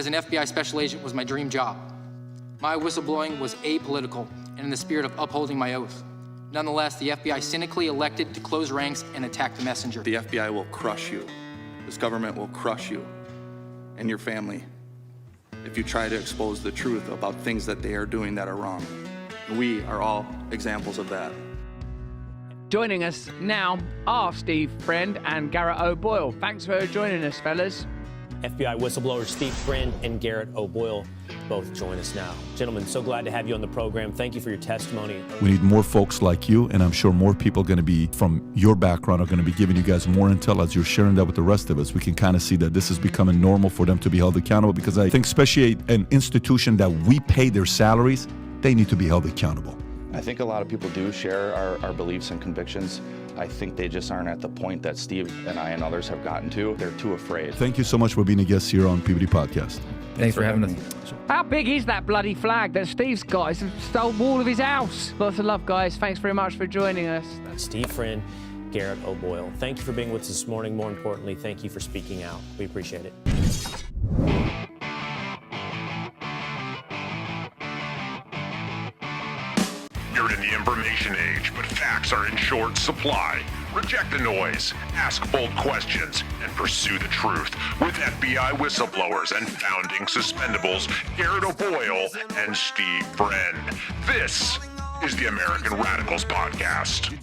As an FBI special agent was my dream job. My whistleblowing was apolitical and in the spirit of upholding my oath. Nonetheless, the FBI cynically elected to close ranks and attack the messenger. The FBI will crush you. This government will crush you and your family if you try to expose the truth about things that they are doing that are wrong. We are all examples of that. Joining us now are Steve Friend and Garrett O'Boyle. Thanks for joining us, fellas. FBI whistleblowers Steve Friend and Garrett O'Boyle both join us now. Gentlemen, so glad to have you on the program. Thank you for your testimony. We need more folks like you, and I'm sure more people going to be from your background are going to be giving you guys more intel as you're sharing that with the rest of us. We can kind of see that this is becoming normal for them to be held accountable, because I think especially an institution that we pay their salaries, they need to be held accountable. I think a lot of people do share our beliefs and convictions. I think they just aren't at the point that Steve and I and others have gotten to. They're too afraid. Thank you so much for being a guest here on PBD Podcast. Thanks for having us. How big is that bloody flag that Steve's got? It's the whole wall of his house. Lots of love, guys. Thanks very much for joining us. Steve Friend, Garrett O'Boyle. Thank you for being with us this morning. More importantly, thank you for speaking out. We appreciate it. You're in the information age, but facts are in short supply. Reject the noise, ask bold questions, and pursue the truth with FBI whistleblowers and founding suspendables Garrett O'Boyle and Steve Friend. This is the American Radicals Podcast.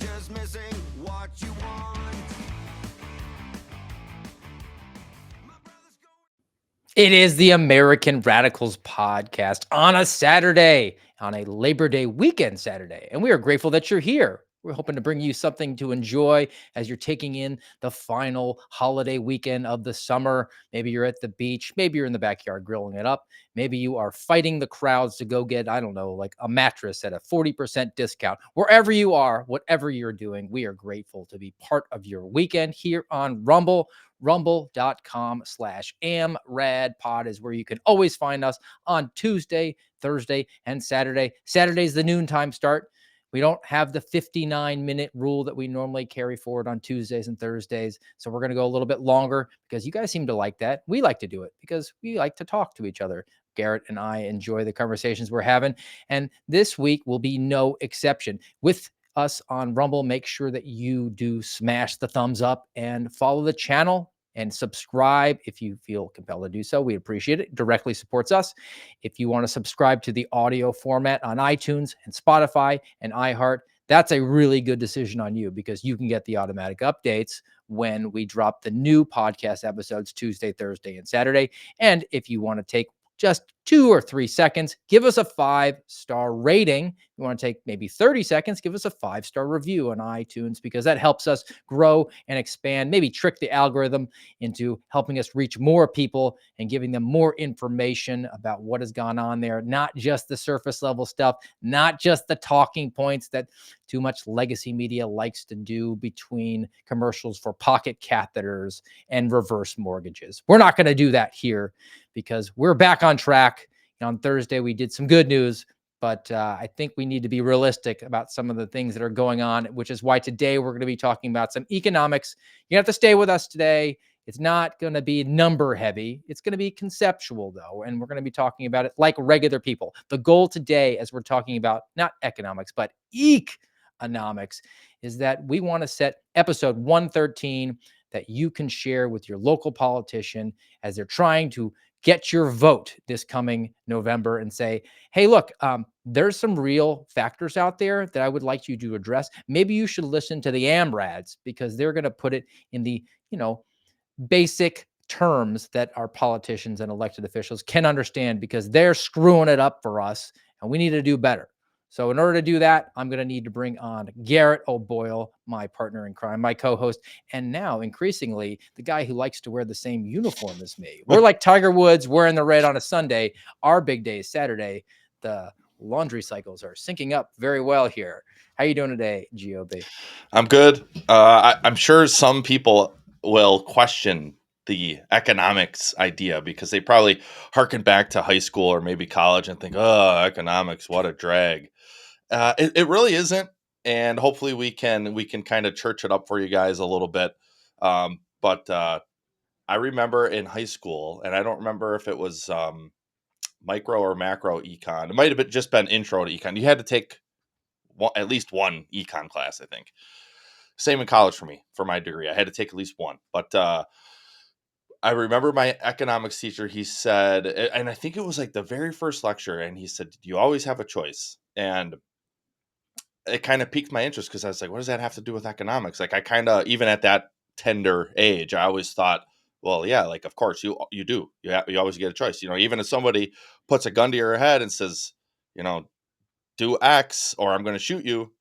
It is the American Radicals Podcast on a Saturday, on a Labor Day weekend Saturday. And we are grateful that you're here. We're hoping to bring you something to enjoy as you're taking in the final holiday weekend of the summer. Maybe you're at the beach. Maybe you're in the backyard grilling it up. Maybe you are fighting the crowds to go get, I don't know, like a mattress at a 40% discount. Wherever you are, whatever you're doing, we are grateful to be part of your weekend here on Rumble. Rumble.com/AmRadPod is where you can always find us on Tuesday, Thursday, and Saturday. Saturday's the noontime start. We don't have the 59-minute rule that we normally carry forward on Tuesdays and Thursdays. So we're going to go a little bit longer because you guys seem to like that. We like to do it because we like to talk to each other. Garrett and I enjoy the conversations we're having. And this week will be no exception. With us on Rumble, make sure that you do smash the thumbs up and follow the channel and subscribe if you feel compelled to do so. We appreciate it. Directly supports us. If you want to subscribe to the audio format on iTunes and Spotify and iHeart, that's a really good decision on you because you can get the automatic updates when we drop the new podcast episodes Tuesday, Thursday, and Saturday. And if you want to take just 2 or 3 seconds, give us a 5-star rating. You want to take maybe 30 seconds, give us a 5-star review on iTunes because that helps us grow and expand, maybe trick the algorithm into helping us reach more people and giving them more information about what has gone on there, not just the surface level stuff, not just the talking points that too much legacy media likes to do between commercials for pocket catheters and reverse mortgages. We're not going to do that here because we're back on track. On Thursday, we did some good news, but I think we need to be realistic about some of the things that are going on, which is why today we're going to be talking about some economics. You have to stay with us today. It's not going to be number heavy. It's going to be conceptual, though, and we're going to be talking about it like regular people. The goal today, as we're talking about not economics, but economics, is that we want to set episode 113 that you can share with your local politician as they're trying to get your vote this coming November and say, hey, look, there's some real factors out there that I would like you to address. Maybe you should listen to the AmRads because they're going to put it in the, basic terms that our politicians and elected officials can understand because they're screwing it up for us and we need to do better. So in order to do that, I'm going to need to bring on Garrett O'Boyle, my partner in crime, my co-host, and now increasingly the guy who likes to wear the same uniform as me. We're like Tiger Woods wearing the red on a Sunday. Our big day is Saturday. The laundry cycles are syncing up very well here. How you doing today, GOB? I'm good. I'm sure some people will question the economics idea because they probably harken back to high school or maybe college and think, oh, economics, what a drag. It really isn't. And hopefully we can kind of church it up for you guys a little bit. But I remember in high school, and I don't remember if it was micro or macro econ. It might have been just been intro to econ. You had to take at least one econ class, I think. Same in college for me, for my degree. I had to take at least one. But I remember my economics teacher, he said, and I think it was like the very first lecture, and he said, you always have a choice. And it kind of piqued my interest because I was like, what does that have to do with economics? Like, I kind of, even at that tender age, I always thought, well, yeah, like, of course you do. You always get a choice. Even if somebody puts a gun to your head and says, you know, do X or I'm going to shoot you,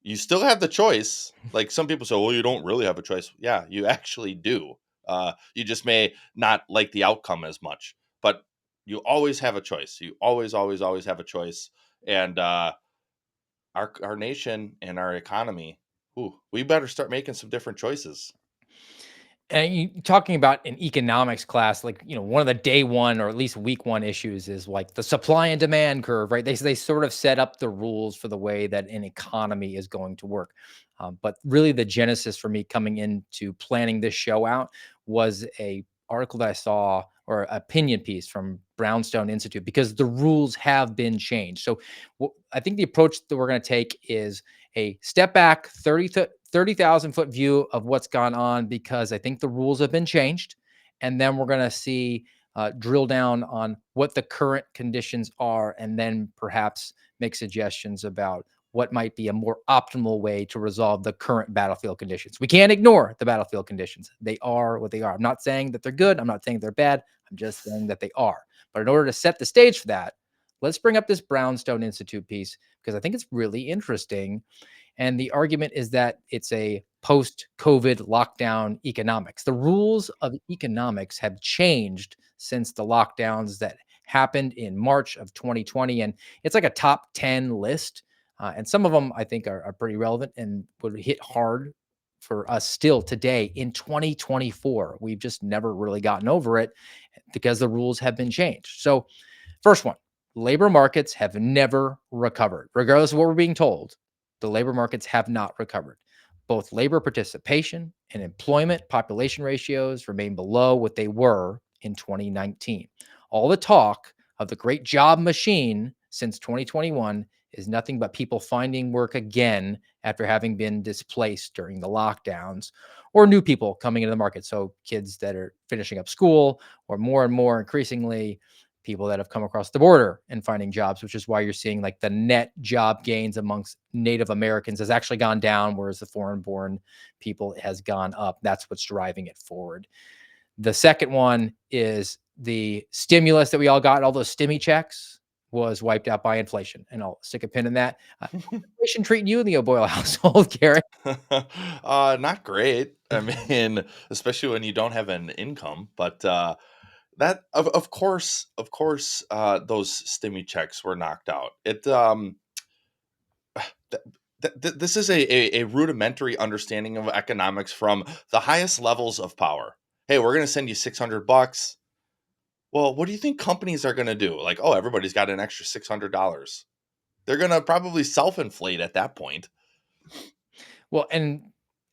you still have the choice. Like some people say, well, you don't really have a choice. Yeah, you actually do. You just may not like the outcome as much, but you always have a choice. You always, always, always have a choice. And our nation and our economy, we better start making some different choices. And talking about an economics class, like, one of the day one or at least week one issues is like the supply and demand curve, right? They sort of set up the rules for the way that an economy is going to work. But really, the genesis for me coming into planning this show out was a article that I saw, or opinion piece from Brownstone Institute, because the rules have been changed. So I think the approach that we're going to take is a step back 30,000 foot view of what's gone on, because I think the rules have been changed. And then we're going to see, drill down on what the current conditions are, and then perhaps make suggestions about what might be a more optimal way to resolve the current battlefield conditions. We can't ignore the battlefield conditions. They are what they are. I'm not saying that they're good. I'm not saying they're bad. I'm just saying that they are. But in order to set the stage for that, let's bring up this Brownstone Institute piece, because I think it's really interesting. And the argument is that it's a post COVID lockdown economics. The rules of economics have changed since the lockdowns that happened in March of 2020. And it's like a top 10 list. And some of them I think are pretty relevant and would hit hard for us still today in 2024. We've just never really gotten over it because the rules have been changed. So, first one, labor markets have never recovered. Regardless of what we're being told, the labor markets have not recovered. Both labor participation and employment population ratios remain below what they were in 2019. All the talk of the great job machine since 2021 is nothing but people finding work again after having been displaced during the lockdowns, or new people coming into the market. So, kids that are finishing up school, or more and more increasingly, people that have come across the border and finding jobs, which is why you're seeing like the net job gains amongst Native Americans has actually gone down, whereas the foreign born people has gone up. That's what's driving it forward. The second one is the stimulus that we all got, all those stimmy checks, was wiped out by inflation. And I'll stick a pin in that. Inflation treating you in the O'Boyle household, Garrett? Not great. I mean, especially when you don't have an income, but that of course, those stimmy checks were knocked out. This is a rudimentary understanding of economics from the highest levels of power. Hey, we're going to send you $600. Well, what do you think companies are going to do? Like, oh, everybody's got an extra $600. They're going to probably self-inflate at that point. Well, and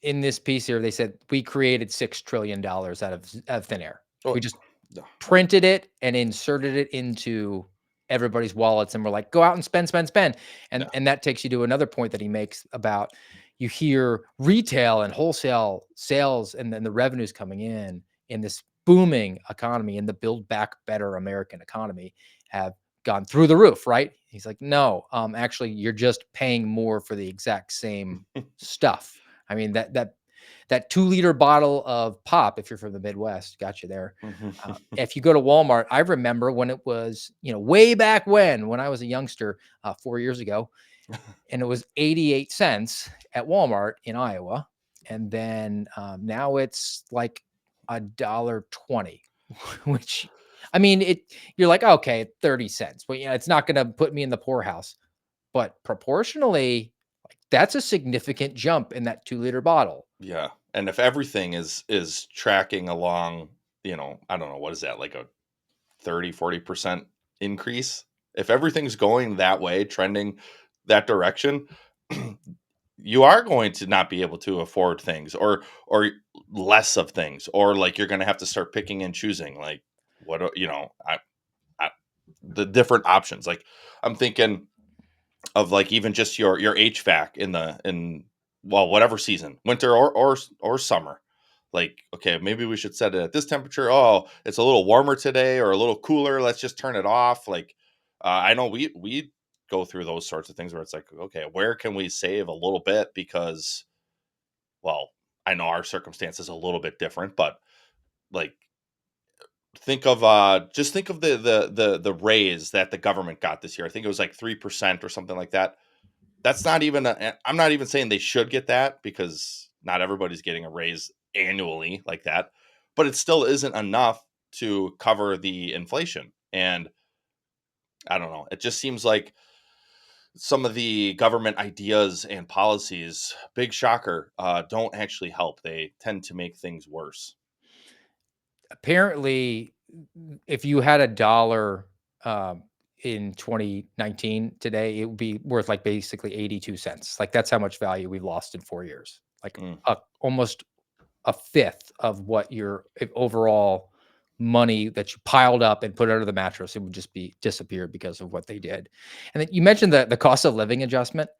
in this piece here, they said we created $6 trillion out of thin air. Oh, We just no. printed it and inserted it into everybody's wallets, and we're like, go out and spend, spend, spend. And Yeah. and that takes you to another point that he makes about, you hear retail and wholesale sales and then the revenues coming in this booming economy, in the build back better American economy, have gone through the roof, right? He's like, no, actually, you're just paying more for the exact same stuff. I mean, that 2 liter bottle of pop, if you're from the Midwest, got you there. If you go to Walmart, I remember when it was, way back when I was a youngster, 4 years ago, and it was 88 cents at Walmart in Iowa. And then now it's like $1.20, which, I mean, you're like, okay, 30 cents, but it's not going to put me in the poorhouse. But proportionally, like, that's a significant jump in that 2 liter bottle. Yeah. And if everything is tracking along, I don't know, what is that, like a 30-40% increase? If everything's going that way, trending that direction, you are going to not be able to afford things, or less of things, or like you're going to have to start picking and choosing, like I the different options. Like I'm thinking of like even just your HVAC in well, whatever season, winter or summer. Like, okay, maybe we should set it at this temperature. Oh, it's a little warmer today or a little cooler. Let's just turn it off. Like, I know we go through those sorts of things where it's like, okay, where can we save a little bit? Because, well, I know our circumstance is a little bit different, but like, think of the raise that the government got this year. I think it was like 3% or something like that. That's not even I'm not even saying they should get that, because not everybody's getting a raise annually like that, but it still isn't enough to cover the inflation. And I don't know, it just seems like some of the government ideas and policies, big shocker, don't actually help. They tend to make things worse. Apparently, if you had a dollar in 2019 today, it would be worth like basically 82 cents. Like that's how much value we've lost in 4 years. Like Mm. almost a fifth of what your overall money that you piled up and put under the mattress, it would just be disappeared because of what they did. And then you mentioned the cost of living adjustment.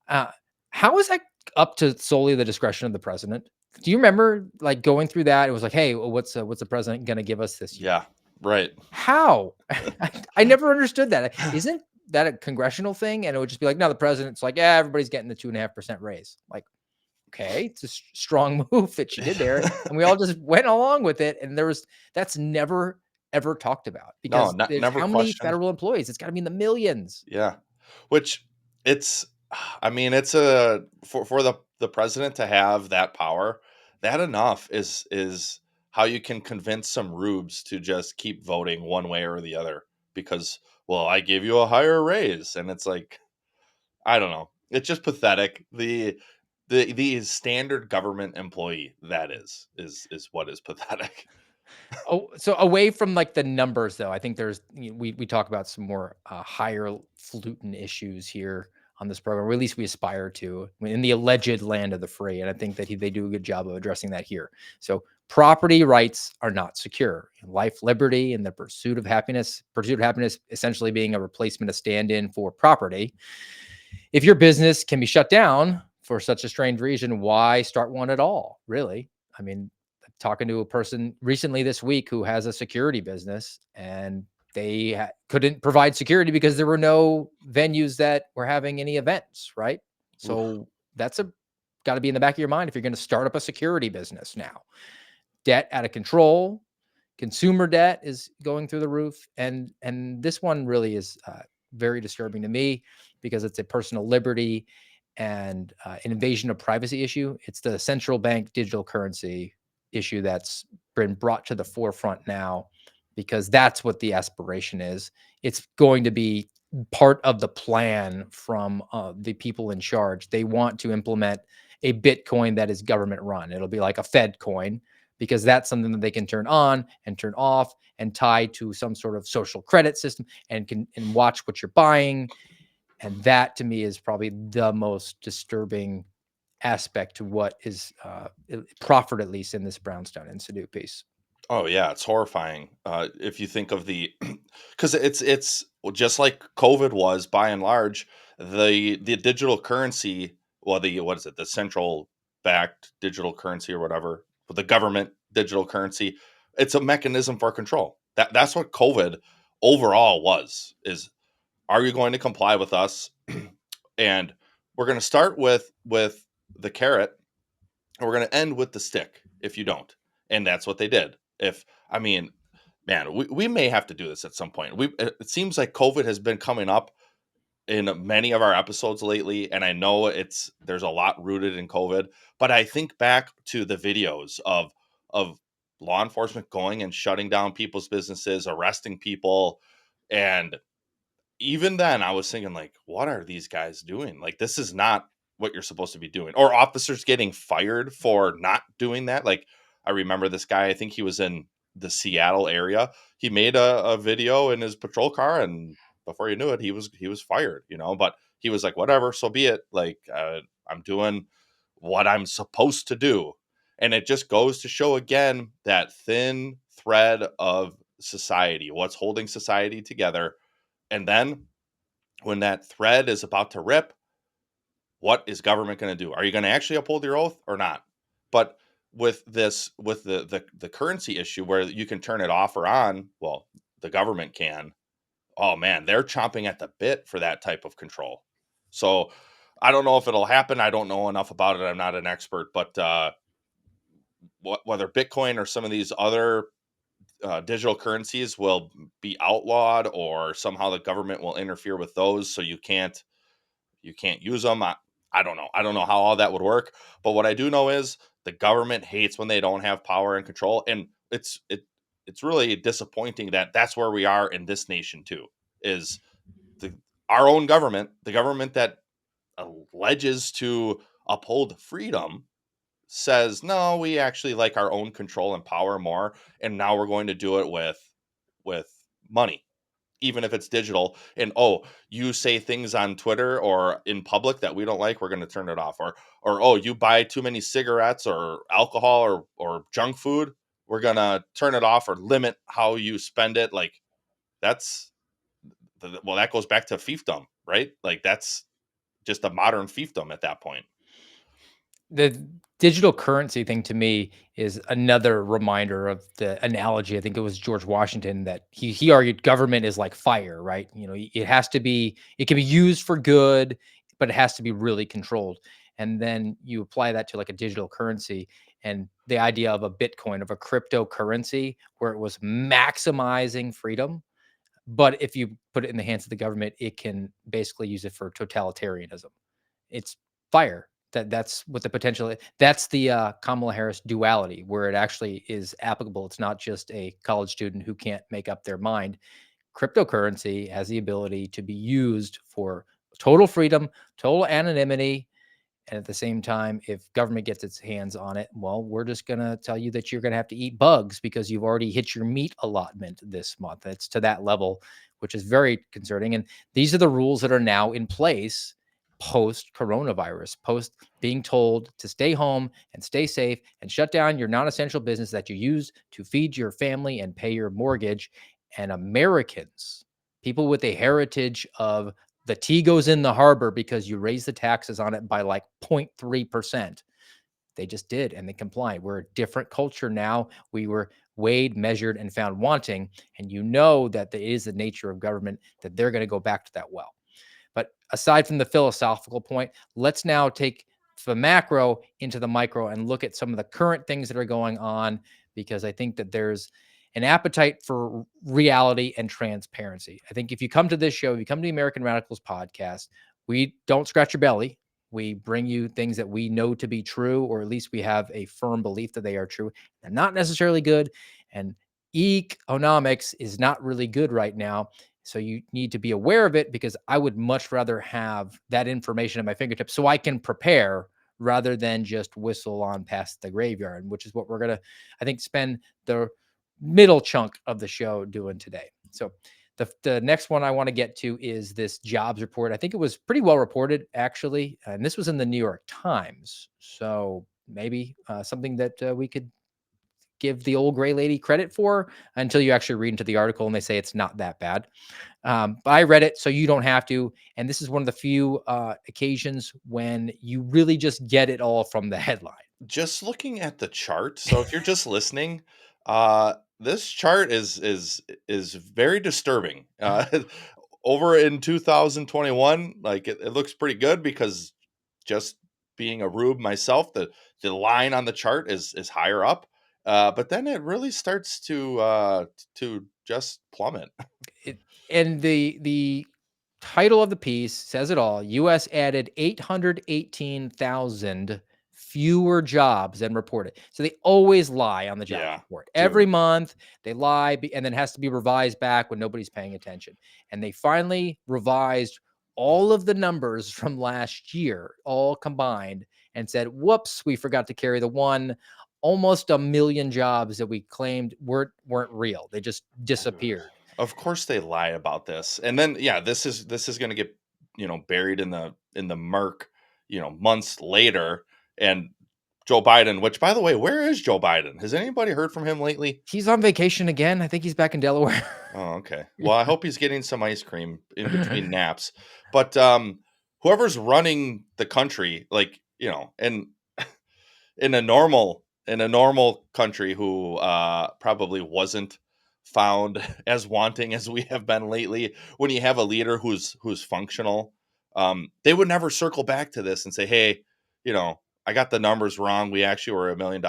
Uh, how is that up to solely the discretion of the president? Do you remember like going through that? It was like, hey, well, what's the president going to give us this year? Yeah, right. How? I never understood that. Isn't that a congressional thing? And it would just be like, no, the president's like, yeah, everybody's getting the 2.5% raise. Like, okay, it's a strong move that she did there, and we all just went along with it. And that's never ever talked about No, because there's never how many questioned. federal employees? It's got to be in the millions. Yeah. Which it's I mean, it's a for the president to have that power, that enough is how you can convince some rubes to just keep voting one way or the other, because, well, I gave you a higher raise, and it's like, I don't know. It's just pathetic. The standard government employee, that is what is pathetic. Oh, so away from like the numbers, though, I think we talk about some more higher fluting issues here on this program, or at least we aspire to in the alleged land of the free. And I think that they do a good job of addressing that here. So property rights are not secure. Life, liberty, and the pursuit of happiness essentially being a replacement, a stand-in for property. If your business can be shut down for such a strange reason, why start one at all? Really? I mean, talking to a person recently this week who has a security business, and they couldn't provide security because there were no venues that were having any events, right? Oof. So that's got to be in the back of your mind if you're going to start up a security business now. Debt out of control, consumer debt is going through the roof, and this one really is very disturbing to me because it's a personal liberty and an invasion of privacy issue. It's the central bank digital currency issue that's been brought to the forefront now because that's what the aspiration is. It's going to be part of the plan from the people in charge. They want to implement a Bitcoin that is government run. It'll be like a Fed coin because that's something that they can turn on and turn off and tie to some sort of social credit system and watch what you're buying. And that to me is probably the most disturbing aspect to what is proffered, at least in this Brownstone Institute piece. Oh yeah, it's horrifying. If you think of the, because it's just like COVID was by and large, the digital currency, well, the what is it, the central backed digital currency or whatever, the government digital currency, it's a mechanism for control. That's what COVID overall was. Is, are you going to comply with us? And we're going to start with the carrot, and we're going to end with the stick if you don't. And that's what they did. If I mean, man, we may have to do this at some point. It seems like COVID has been coming up in many of our episodes lately, and I know there's a lot rooted in COVID, but I think back to the videos of law enforcement going and shutting down people's businesses, arresting people, and even then I was thinking, like, what are these guys doing? Like, this is not what you're supposed to be doing. Or officers getting fired for not doing that. Like, I remember this guy, I think he was in the Seattle area. He made a video in his patrol car, and before you knew it, he was fired, but he was like, whatever, so be it. Like, I'm doing what I'm supposed to do. And it just goes to show again that thin thread of society, what's holding society together. And then when that thread is about to rip, what is government going to do? Are you going to actually uphold your oath or not? But with this, with the currency issue where you can turn it off or on, well, the government can. Oh man, they're chomping at the bit for that type of control. So I don't know if it'll happen. I don't know enough about it. I'm not an expert, but whether Bitcoin or some of these other digital currencies will be outlawed, or somehow the government will interfere with those, so you can't use them. I don't know. I don't know how all that would work. But what I do know is the government hates when they don't have power and control, and it's really disappointing that that's where we are in this nation too. Is the our own government, the government that alleges to uphold freedom, says no, we actually like our own control and power more, and now we're going to do it with money, even if it's digital. And oh, you say things on Twitter or in public that we don't like, we're going to turn it off. Or oh, you buy too many cigarettes or alcohol or junk food, we're going to turn it off or limit how you spend it. Like that's well, that goes back to fiefdom, right? Like that's just a modern fiefdom at that point. The digital currency thing to me is another reminder of the analogy. I think it was George Washington that he argued government is like fire, right? It has to be, it can be used for good, but it has to be really controlled. And then you apply that to like a digital currency, and the idea of a Bitcoin, of a cryptocurrency where it was maximizing freedom. But if you put it in the hands of the government, it can basically use it for totalitarianism. It's fire. That's what the potential that's the, Kamala Harris duality, where it actually is applicable. It's not just a college student who can't make up their mind. Cryptocurrency has the ability to be used for total freedom, total anonymity, and at the same time, if government gets its hands on it, well, we're just going to tell you that you're going to have to eat bugs because you've already hit your meat allotment this month. It's to that level, which is very concerning. And these are the rules that are now in place post coronavirus, post being told to stay home and stay safe and shut down your non essential business that you use to feed your family and pay your mortgage. And Americans, people with a heritage of the tea goes in the harbor because you raise the taxes on it by like 0.3%. They just did, and they complied. We're a different culture now. We were weighed, measured, and found wanting. And you know that it is the nature of government that they're going to go back to that well. But aside from the philosophical point, let's now take the macro into the micro and look at some of the current things that are going on, because I think that there's an appetite for reality and transparency. I think if you come to this show, if you come to the American Radicals podcast, we don't scratch your belly. We bring you things that we know to be true, or at least we have a firm belief that they are true. They're not necessarily good. And onomics is not really good right now. So you need to be aware of it, because I would much rather have that information at my fingertips so I can prepare rather than just whistle on past the graveyard, which is what we're going to, I think, spend the middle chunk of the show doing today. So the next one I want to get to is this jobs report. I think it was pretty well reported, actually. And this was in the New York Times. So maybe something that we could give the old gray lady credit for until you actually read into the article and they say it's not that bad. But I read it, so you don't have to. And this is one of the few occasions when you really just get it all from the headline. Just looking at the chart. So if you're just listening, this chart is very disturbing. Over in 2021, like it looks pretty good, because just being a rube myself, the line on the chart is higher up. But then it really starts to just plummet. It, and the title of the piece says it all. U.S. added 818,000 fewer jobs than reported. So they always lie on the jobs Yeah, report. Every dude. month they lie, and then has to be revised back when nobody's paying attention. And they finally revised all of the numbers from last year, all combined, and said, whoops, we forgot to carry the one. Almost a million jobs that we claimed weren't real. They just disappeared. Of course they lie about this. And then yeah, this is going to get, buried in the murk, months later, and Joe Biden, which, by the way, where is Joe Biden? Has anybody heard from him lately? He's on vacation again. I think he's back in Delaware. Oh, okay. Well, I hope he's getting some ice cream in between naps. But whoever's running the country, like, and in a normal country who probably wasn't found as wanting as we have been lately, when you have a leader who's functional, they would never circle back to this and say, hey, I got the numbers wrong, we actually were a million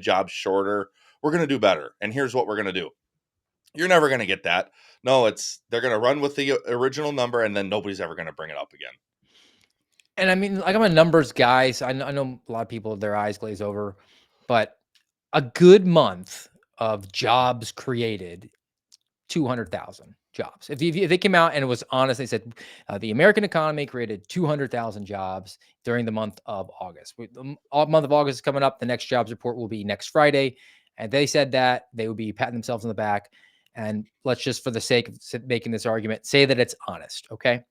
jobs shorter, we're going to do better, and here's what we're going to do. You're never going to get that. No, they're going to run with the original number, and then nobody's ever going to bring it up again. And I mean, like, I'm a numbers guy, so I know a lot of people, their eyes glaze over, but a good month of jobs created, 200,000 jobs. If they came out and it was honest, they said the American economy created 200,000 jobs during the month of August. The month of August is coming up. The next jobs report will be next Friday. And they said that they would be patting themselves on the back. And let's just, for the sake of making this argument, say that it's honest. Okay.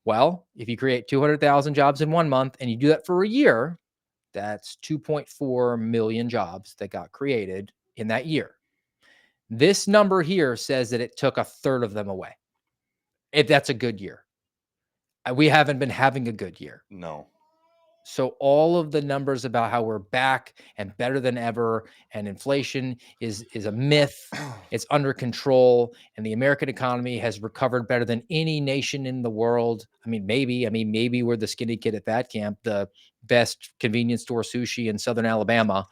Well, if you create 200,000 jobs in 1 month and you do that for a year, that's 2.4 million jobs that got created in that year. This number here says that it took a third of them away. If that's a good year. We haven't been having a good year. No. So all of the numbers about how we're back and better than ever and inflation is a myth. It's under control, and the American economy has recovered better than any nation in the world. Maybe we're the skinny kid at that camp, the best convenience store sushi in Southern Alabama.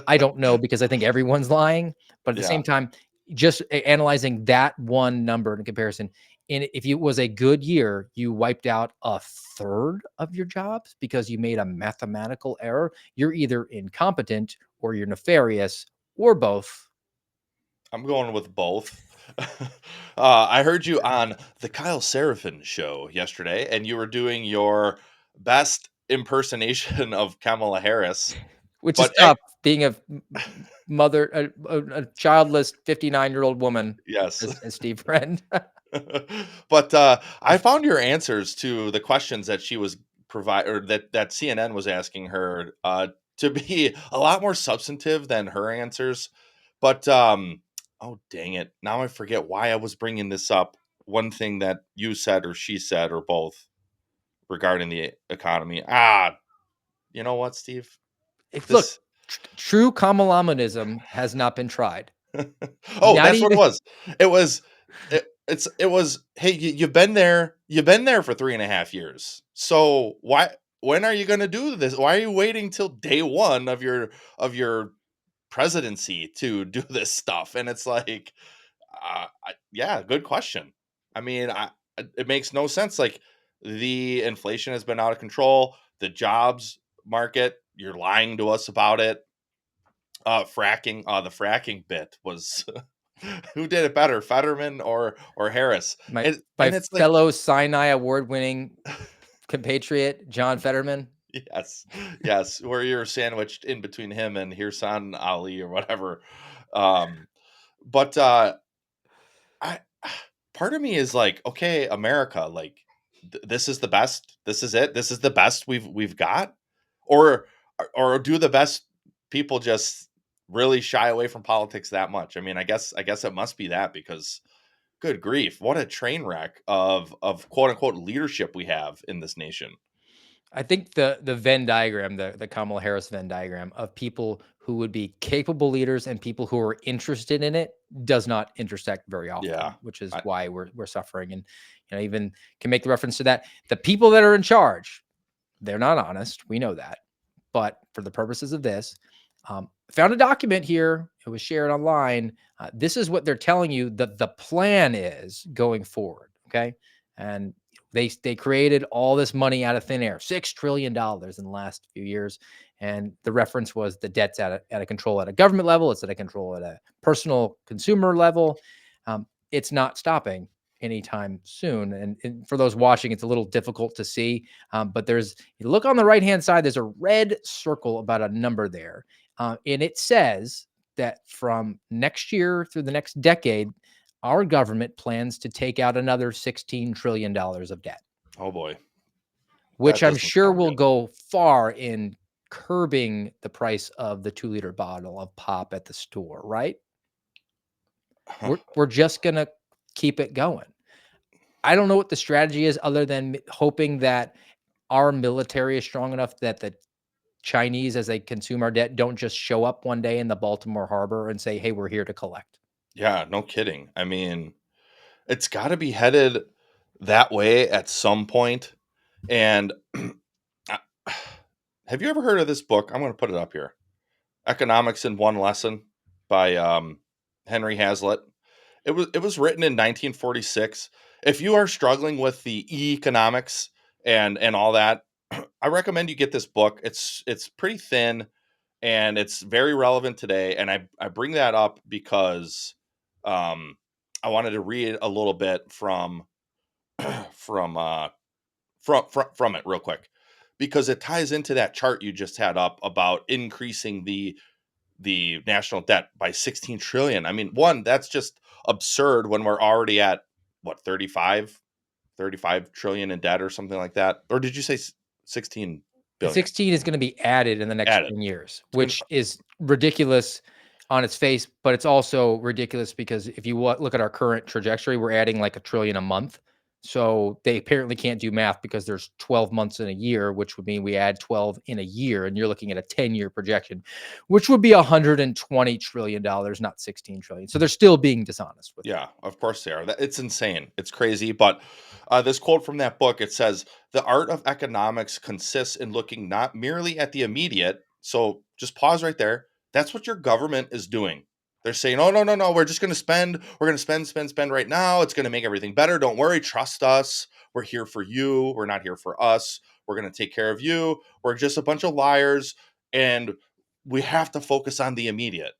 I don't know, because I think everyone's lying, but at the same time, just analyzing that one number in comparison, and if it was a good year, you wiped out a third of your jobs because you made a mathematical error. You're either incompetent or you're nefarious or both. I'm going with both. I heard you on the Kyle Seraphin show yesterday, and you were doing your best impersonation of Kamala Harris. Which is But tough, being a mother, a childless 59-year-old woman, yes. as Steve Friend. But I found your answers to the questions that she was that CNN was asking her to be a lot more substantive than her answers. But oh, dang it, now I forget why I was bringing this up. One thing that you said or she said or both regarding the economy. You know what, Steve? Look, true Kamalamanism has not been tried. Oh, Not that's what it even was. It was, hey, you've been there for 3.5 years. So when are you going to do this? Why are you waiting till day one of your presidency to do this stuff? And it's like, yeah, good question. I mean, it makes no sense. Like, the inflation has been out of control. The jobs market, you're lying to us about it. Fracking, the fracking bit was who did it better, Fetterman or Harris? my And it's like, fellow Sinai award-winning compatriot, John Fetterman. yes, where you're sandwiched in between him and Hirsan Ali or whatever. But I part of me is like, okay, America, like, this is the best. This is it. This is the best we've got, or do the best people just really shy away from politics that much? I mean, I guess it must be that, because good grief, what a train wreck of quote unquote leadership we have in this nation. I think the Venn diagram, the Kamala Harris Venn diagram of people who would be capable leaders and people who are interested in it does not intersect very often, Yeah. which is why we're suffering. And even can make the reference to that. The people that are in charge, they're not honest. We know that. But for the purposes of this, found a document here. It was shared online. This is what they're telling you that the plan is going forward. Okay. And they created all this money out of thin air, $6 trillion in the last few years. And the reference was the debt's out of control at a government level. It's out of control at a personal consumer level. It's not stopping anytime soon. And for those watching, it's a little difficult to see. But you look on the right-hand side, there's a red circle about a number there. And it says that from next year through the next decade, our government plans to take out another $16 trillion of debt. Oh boy. Which That I'm doesn't sure sound will good. go far in curbing the price of the 2-liter bottle of pop at the store, right? We're just gonna keep it going. I don't know what the strategy is other than hoping that our military is strong enough that the Chinese, as they consume our debt, don't just show up one day in the Baltimore harbor and say, "Hey, we're here to collect." Yeah, no kidding. I mean, it's got to be headed that way at some point. And uh, have you ever heard of this book? I'm going to put it up here. Economics in One Lesson by Henry Hazlitt. It was written in 1946. If you are struggling with the economics and all that, I recommend you get this book. It's pretty thin and it's very relevant today. And I bring that up because um, I wanted to read a little bit from from it real quick because it ties into that chart you just had up about increasing the national debt by 16 trillion. I mean, one, that's just absurd when we're already at what, 35 trillion in debt or something like that. Or did you say 16 The billion 16 is gonna be added in the next added? 10 years, It's gonna, which is ridiculous on its face, but it's also ridiculous because if you look at our current trajectory, we're adding like 1 trillion a month. So they apparently can't do math because there's 12 months in a year, which would mean we add 12 in a year, and you're looking at a 10-year projection, which would be $120 trillion, not 16 trillion. So they're still being dishonest with that. yeah, of course they are. It's insane. It's crazy. But this quote from that book, it says, "The art of economics consists in looking not merely at the immediate." So just pause right there. That's what your government is doing. They're saying, "Oh, no, no, no. We're just going to spend. We're going to spend right now. It's going to make everything better. Don't worry. Trust us. We're here for you. We're not here for us. We're going to take care of you. We're just a bunch of liars. And we have to focus on the immediate."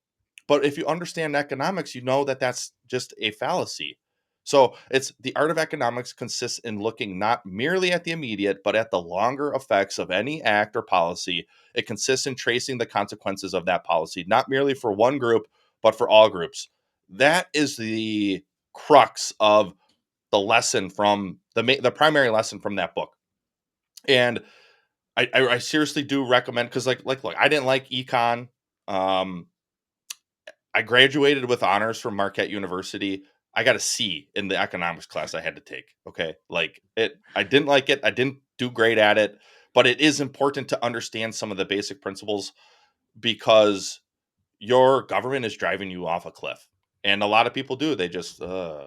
But if you understand economics, you know that that's just a fallacy. So it's the art of economics consists in looking not merely at the immediate, but at the longer effects of any act or policy. It consists in tracing the consequences of that policy, not merely for one group, but for all groups. That is the crux of the lesson from the primary lesson from that book. And I seriously do recommend, because look, I didn't like econ. Um, I graduated with honors from Marquette University. I got a C in the economics class I had to take. Okay. Like I didn't like it. I didn't do great at it, but it is important to understand some of the basic principles because your government is driving you off a cliff. And a lot of people do. They just, I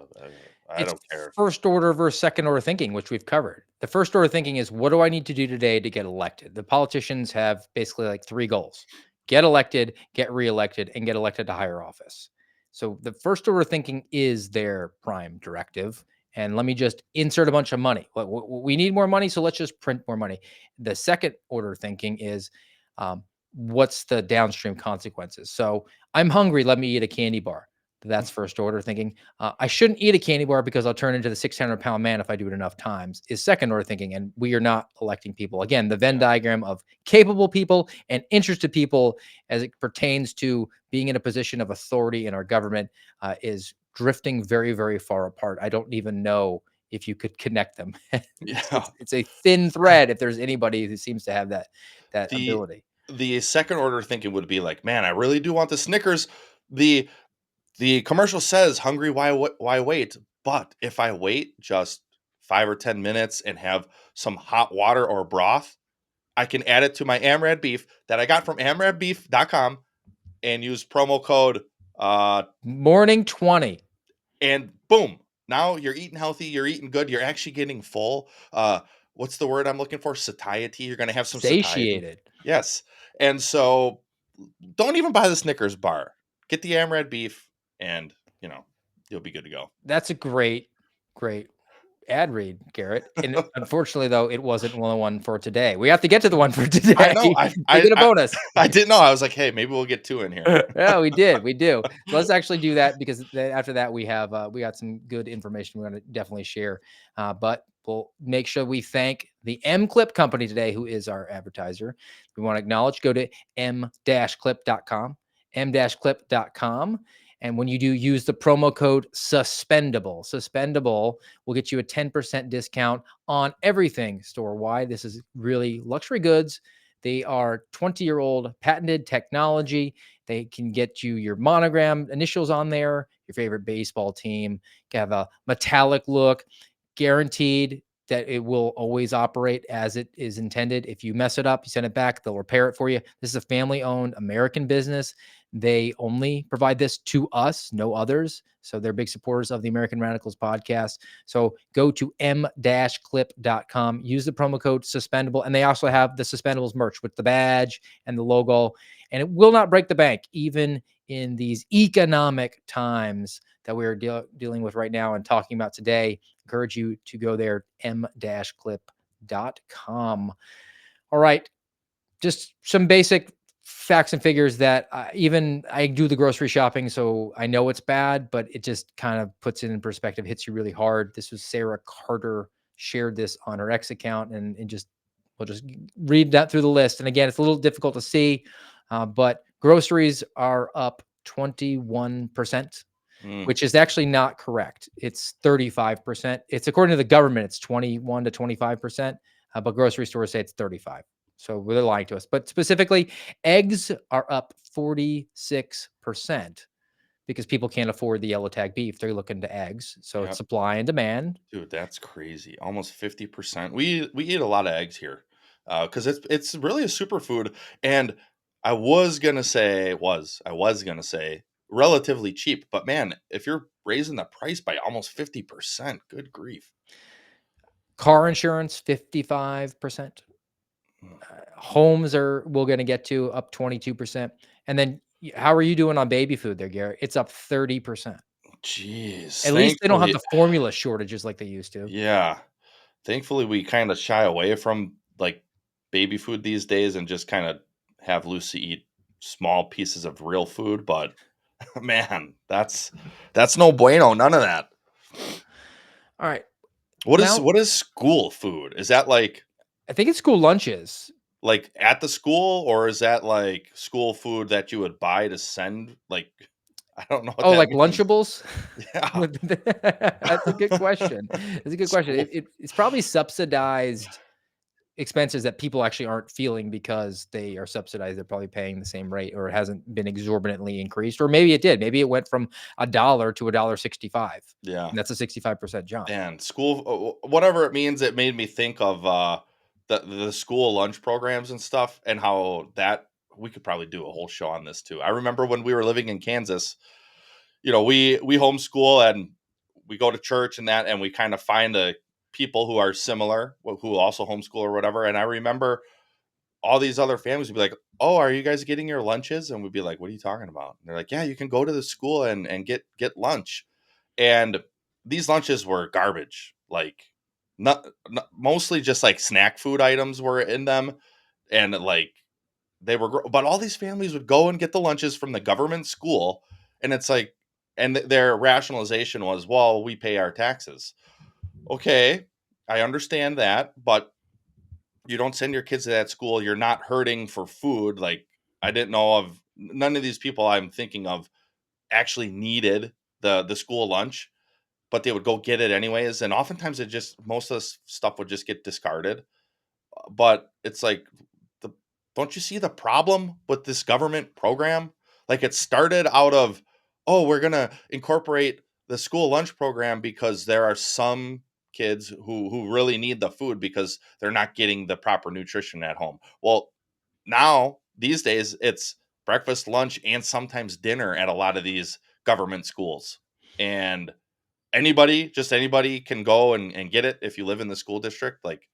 It's don't care. first order versus second order thinking, which we've covered. The first order thinking is, what do I need to do today to get elected? The politicians have basically like 3 goals: get elected, get reelected, and get elected to higher office. So the first order thinking is their prime directive. And let me just insert a bunch of money. We need more money, so let's just print more money. The second order thinking is, um, what's the downstream consequences? So I'm hungry. Let me eat a candy bar. That's first order thinking. I shouldn't eat a candy bar because I'll turn into the 600-pound man if I do it enough times, is second order thinking. And we are not electing people. Again, the Venn diagram of capable people and interested people as it pertains to being in a position of authority in our government is drifting very, very far apart. I don't even know if you could connect them. Yeah. It's a thin thread if there's anybody who seems to have that The ability. the second order thinking would be like, man, I really do want the Snickers. The The commercial says, "Hungry, why wait?" But if I wait just 5 or 10 minutes and have some hot water or broth, I can add it to my AMRAD beef that I got from amradbeef.com and use promo code, Morning 20. and boom, now you're eating healthy, you're eating good, you're actually getting full. What's the word I'm looking for? Satiety. You're gonna have some satiety. Satiated. Yes. And so don't even buy the Snickers bar. Get the AMRAD beef and, you know, you'll be good to go. That's a great, great ad read, Garrett. And unfortunately, though, it wasn't one for today. We have to get to the one for I today. know. We get a bonus. I didn't know. I was like, hey, maybe we'll get 2 in here. Yeah, we did. We do. So let's actually do that because then after that we got some good information we want to definitely share. But we'll make sure we thank the M Clip company today, who is our advertiser. We want to acknowledge. Go to m-clip.com, m-clip.com. And when you do, use the promo code suspendable. Suspendable will get you a 10% discount on everything store wide. This is really luxury goods They are 20-year-old patented technology. They can get you your monogram initials on there, your favorite baseball team, can have a metallic look, guaranteed that it will always operate as it is intended. If you mess it up, you send it back, they'll repair it for you. This is a family owned American business. They only provide this to us, no others. So they're big supporters of the American Radicals podcast. So go to m-clip.com, use the promo code suspendable. And they also have the suspendables merch with the badge and the logo. And it will not break the bank, even in these economic times that we're dealing with right now and talking about today. Encourage you to go there, m-clip.com. All right. Just some basic facts and figures that even I do the grocery shopping, so I know it's bad, but it just kind of puts it in perspective, hits you really hard. This was Sarah Carter shared this on her X account, and we'll just read that through the list. And again, it's a little difficult to see, but groceries are up 21%, Mm, which is actually not correct. It's 35%. It's according to the government, it's 21 to 25%, but grocery stores say it's 35. So they're lying to us. But specifically, eggs are up 46% because people can't afford the yellow tag beef. They're looking to eggs. So it's yep. supply and demand. Dude, that's crazy. Almost 50%. We eat a lot of eggs here. Because it's really a superfood. And I was gonna say relatively cheap, but man, if you're raising the price by almost 50%, good grief. Car insurance, 55%. Mm, Homes we're going to get to up 22%. And then how are you doing on baby food there, Garrett? It's up 30%. Jeez. At least they don't have Thankfully, the formula shortages like they used to. yeah. Thankfully we kind of shy away from like baby food these days and just kind of have Lucy eat small pieces of real food, but man, that's no bueno. None of that. All right. Now, What is school food? Is that I think it's school lunches. like at the school, or is that like school food that you would buy to send? Like, I don't know what Oh, that like means. Lunchables? Yeah, With That's a good question. That's a good question. school. It's probably subsidized expenses that people actually aren't feeling because they are subsidized. They're probably paying the same rate, or it hasn't been exorbitantly increased, or maybe it did. Maybe it went from $1 to $1.65, Yeah, and that's a 65% jump. man, school, whatever it means. It made me think of the school lunch programs and stuff, and how that we could probably do a whole show on this too. I remember when we were living in Kansas. We homeschool and we go to church and that, and we kind of find people who are similar, who also homeschool or whatever. And I remember all these other families would be like, "Oh, are you guys getting your lunches?" And we'd be like, "What are you talking about?" And they're like, "Yeah, you can go to the school and get lunch." And these lunches were garbage, like not mostly just like snack food items were in them, and like but all these families would go and get the lunches from the government school, and it's like, and their rationalization was, well, we pay our taxes. Okay, I understand that, but you don't send your kids to that school. You're not hurting for food. Like, I didn't know of none of these people I'm thinking of actually needed the school lunch, but they would go get it anyways. And oftentimes most of the stuff would just get discarded. But it's like, the don't you see the problem with this government program? Like, it started out of, oh, we're gonna incorporate the school lunch program because there are some kids who really need the food because they're not getting the proper nutrition at home. Well, now these days it's breakfast, lunch, and sometimes dinner at a lot of these government schools. And anybody can go and get it if you live in the school district. Like,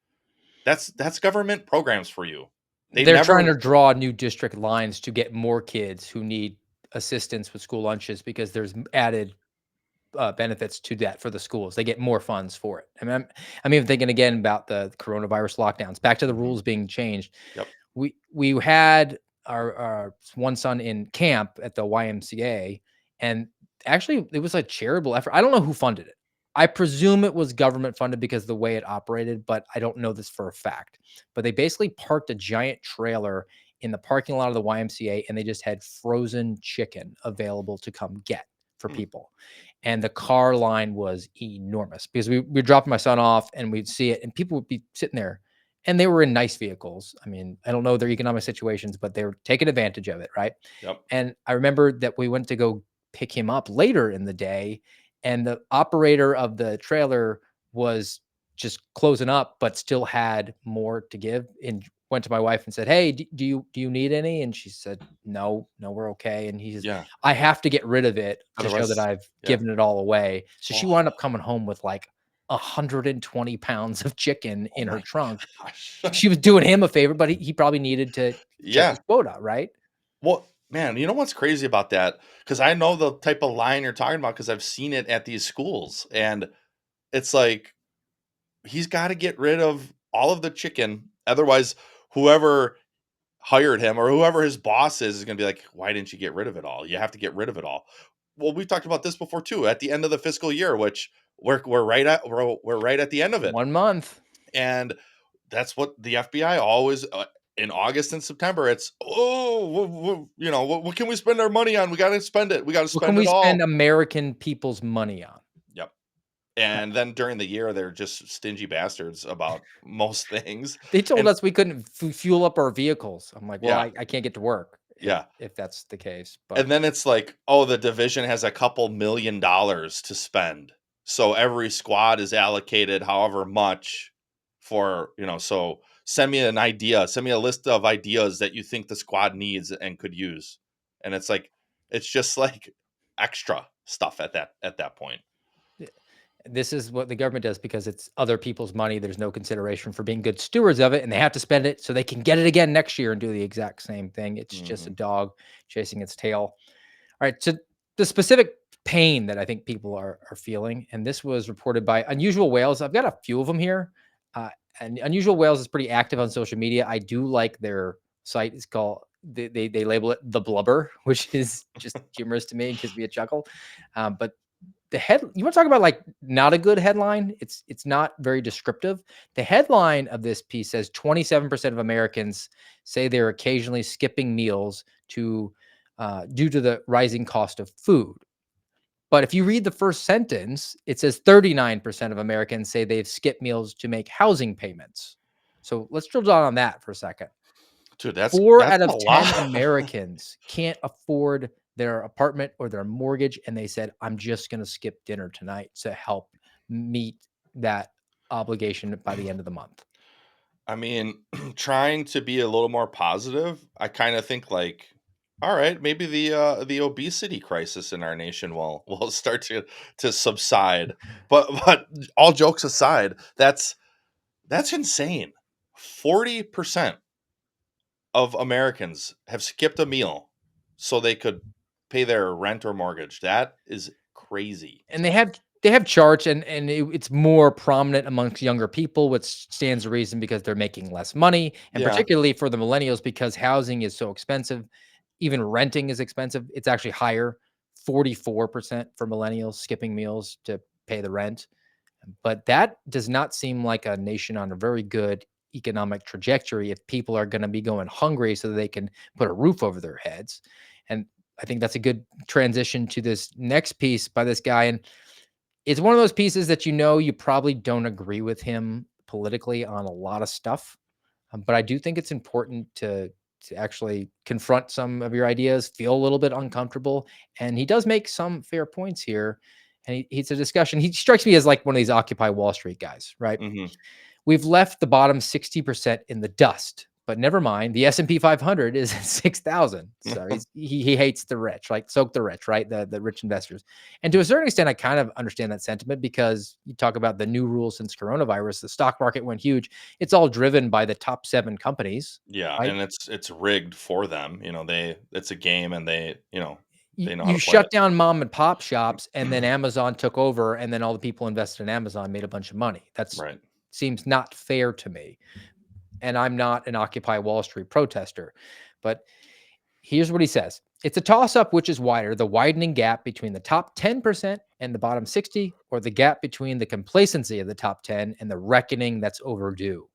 that's government programs for you. They They're never trying to draw new district lines to get more kids who need assistance with school lunches because there's added benefits to that for the schools. They get more funds for it. I mean, I'm even thinking again about the coronavirus lockdowns. Back to the Mhm. rules being changed. Yep. We had our one son in camp at the YMCA, and actually it was a charitable effort. I don't know who funded it. I presume it was government funded because of the way it operated, but I don't know this for a fact. But they basically parked a giant trailer in the parking lot of the YMCA, and they just had frozen chicken available to come get for Mm. people. And the car line was enormous because we'd drop my son off and we'd see it, and people would be sitting there. and they were in nice vehicles. I mean, I don't know their economic situations, but they were taking advantage of it, right? Yep. And I remember that we went to go pick him up later in the day, and the operator of the trailer was just closing up, but still had more to give. And went to my wife and said, "Hey, do you need any?" And she said, "No, no, we're okay." And he says, Yeah. "I have to get rid of it to show that Otherwise, I've yeah. given it all away." So she Oh, wound up coming home with like 120 pounds of chicken oh in her my trunk. gosh. She was doing him a favor, but he probably needed to check his Yeah. quota, right? Well, man, you know what's crazy about that? Because I know the type of line you're talking about because I've seen it at these schools. And it's like, he's got to get rid of all of the chicken. Otherwise, whoever hired him or whoever his boss is going to be like, why didn't you get rid of it all? You have to get rid of it all. Well, we've talked about this before too. At the end of the fiscal year, which we're right at, we're right at the end of it. 1 month. And that's what the FBI always in August and September. It's what can we spend our money on? We got to spend it. We got to What can spend we it spend all. American people's money on? Yep. Uh, And then during the year, they're just stingy bastards about most things. They told And us we couldn't fuel up our vehicles. I'm like, well, yeah, I can't get to work yeah. if that's the case. But And then it's like, oh, the division has a couple $1 million to spend. So every squad is allocated however much for, so send me an idea, send me a list of ideas that you think the squad needs and could use. And it's like, it's just like extra stuff at that point. this is what the government does because it's other people's money. There's no consideration for being good stewards of it, and they have to spend it so they can get it again next year and do the exact same thing. It's just a Hmm. dog chasing its tail. All right. So the specific pain that I think people are feeling, and this was reported by Unusual Whales. I've got a few of them here. Uh, and Unusual Whales is pretty active on social media. I do like their site. It's called they label it the blubber, which is just humorous to me and gives me a chuckle. But the head you want to talk about like not a good headline? It's not very descriptive. The headline of this piece says 27% of Americans say they're occasionally skipping meals to due to the rising cost of food. But if you read the first sentence, it says 39% of Americans say they've skipped meals to make housing payments. So let's drill down on that for a second. Dude, that's 4 that's out a of 10 lot. Americans can't afford their apartment or their mortgage, and they said, "I'm just gonna skip dinner tonight to help meet that obligation by the end of the month." I mean, trying to be a little more positive, I kind of think like, all right, maybe the obesity crisis in our nation will start to subside. But all jokes aside, that's insane. 40% of Americans have skipped a meal so they could pay their rent or mortgage. That is crazy And to they me. have charts, and it's more prominent amongst younger people, which stands to reason because they're making less money, and Yeah. particularly for the millennials because housing is so expensive. Even renting is expensive. It's actually higher, 44% for millennials skipping meals to pay the rent. But that does not seem like a nation on a very good economic trajectory if people are going to be going hungry so that they can put a roof over their heads. And I think that's a good transition to this next piece by this guy. And it's one of those pieces that you probably don't agree with him politically on a lot of stuff. But I do think it's important to actually confront some of your ideas, feel a little bit uncomfortable, and he does make some fair points here. And he's a discussion. He strikes me as like one of these Occupy Wall Street guys, right? Hmm. We've left the bottom 60% in the dust, but never mind. The S&P 500 is at 6,000. So he hates the rich, like soak the rich, right? The rich investors. And to a certain extent, I kind of understand that sentiment because you talk about the new rules since coronavirus, the stock market went huge. It's all driven by the top 7 companies, Yeah, right? and it's rigged for them. It's a game and You, they know how you to play shut it. down mom and pop shops, and then Amazon took over, and then all the people invested in Amazon made a bunch of money. That's Right. seems not fair to me. And I'm not an Occupy Wall Street protester. But here's what he says: it's a toss up which is wider, the widening gap between the top 10% and the bottom 60, or the gap between the complacency of the top 10 and the reckoning that's overdue.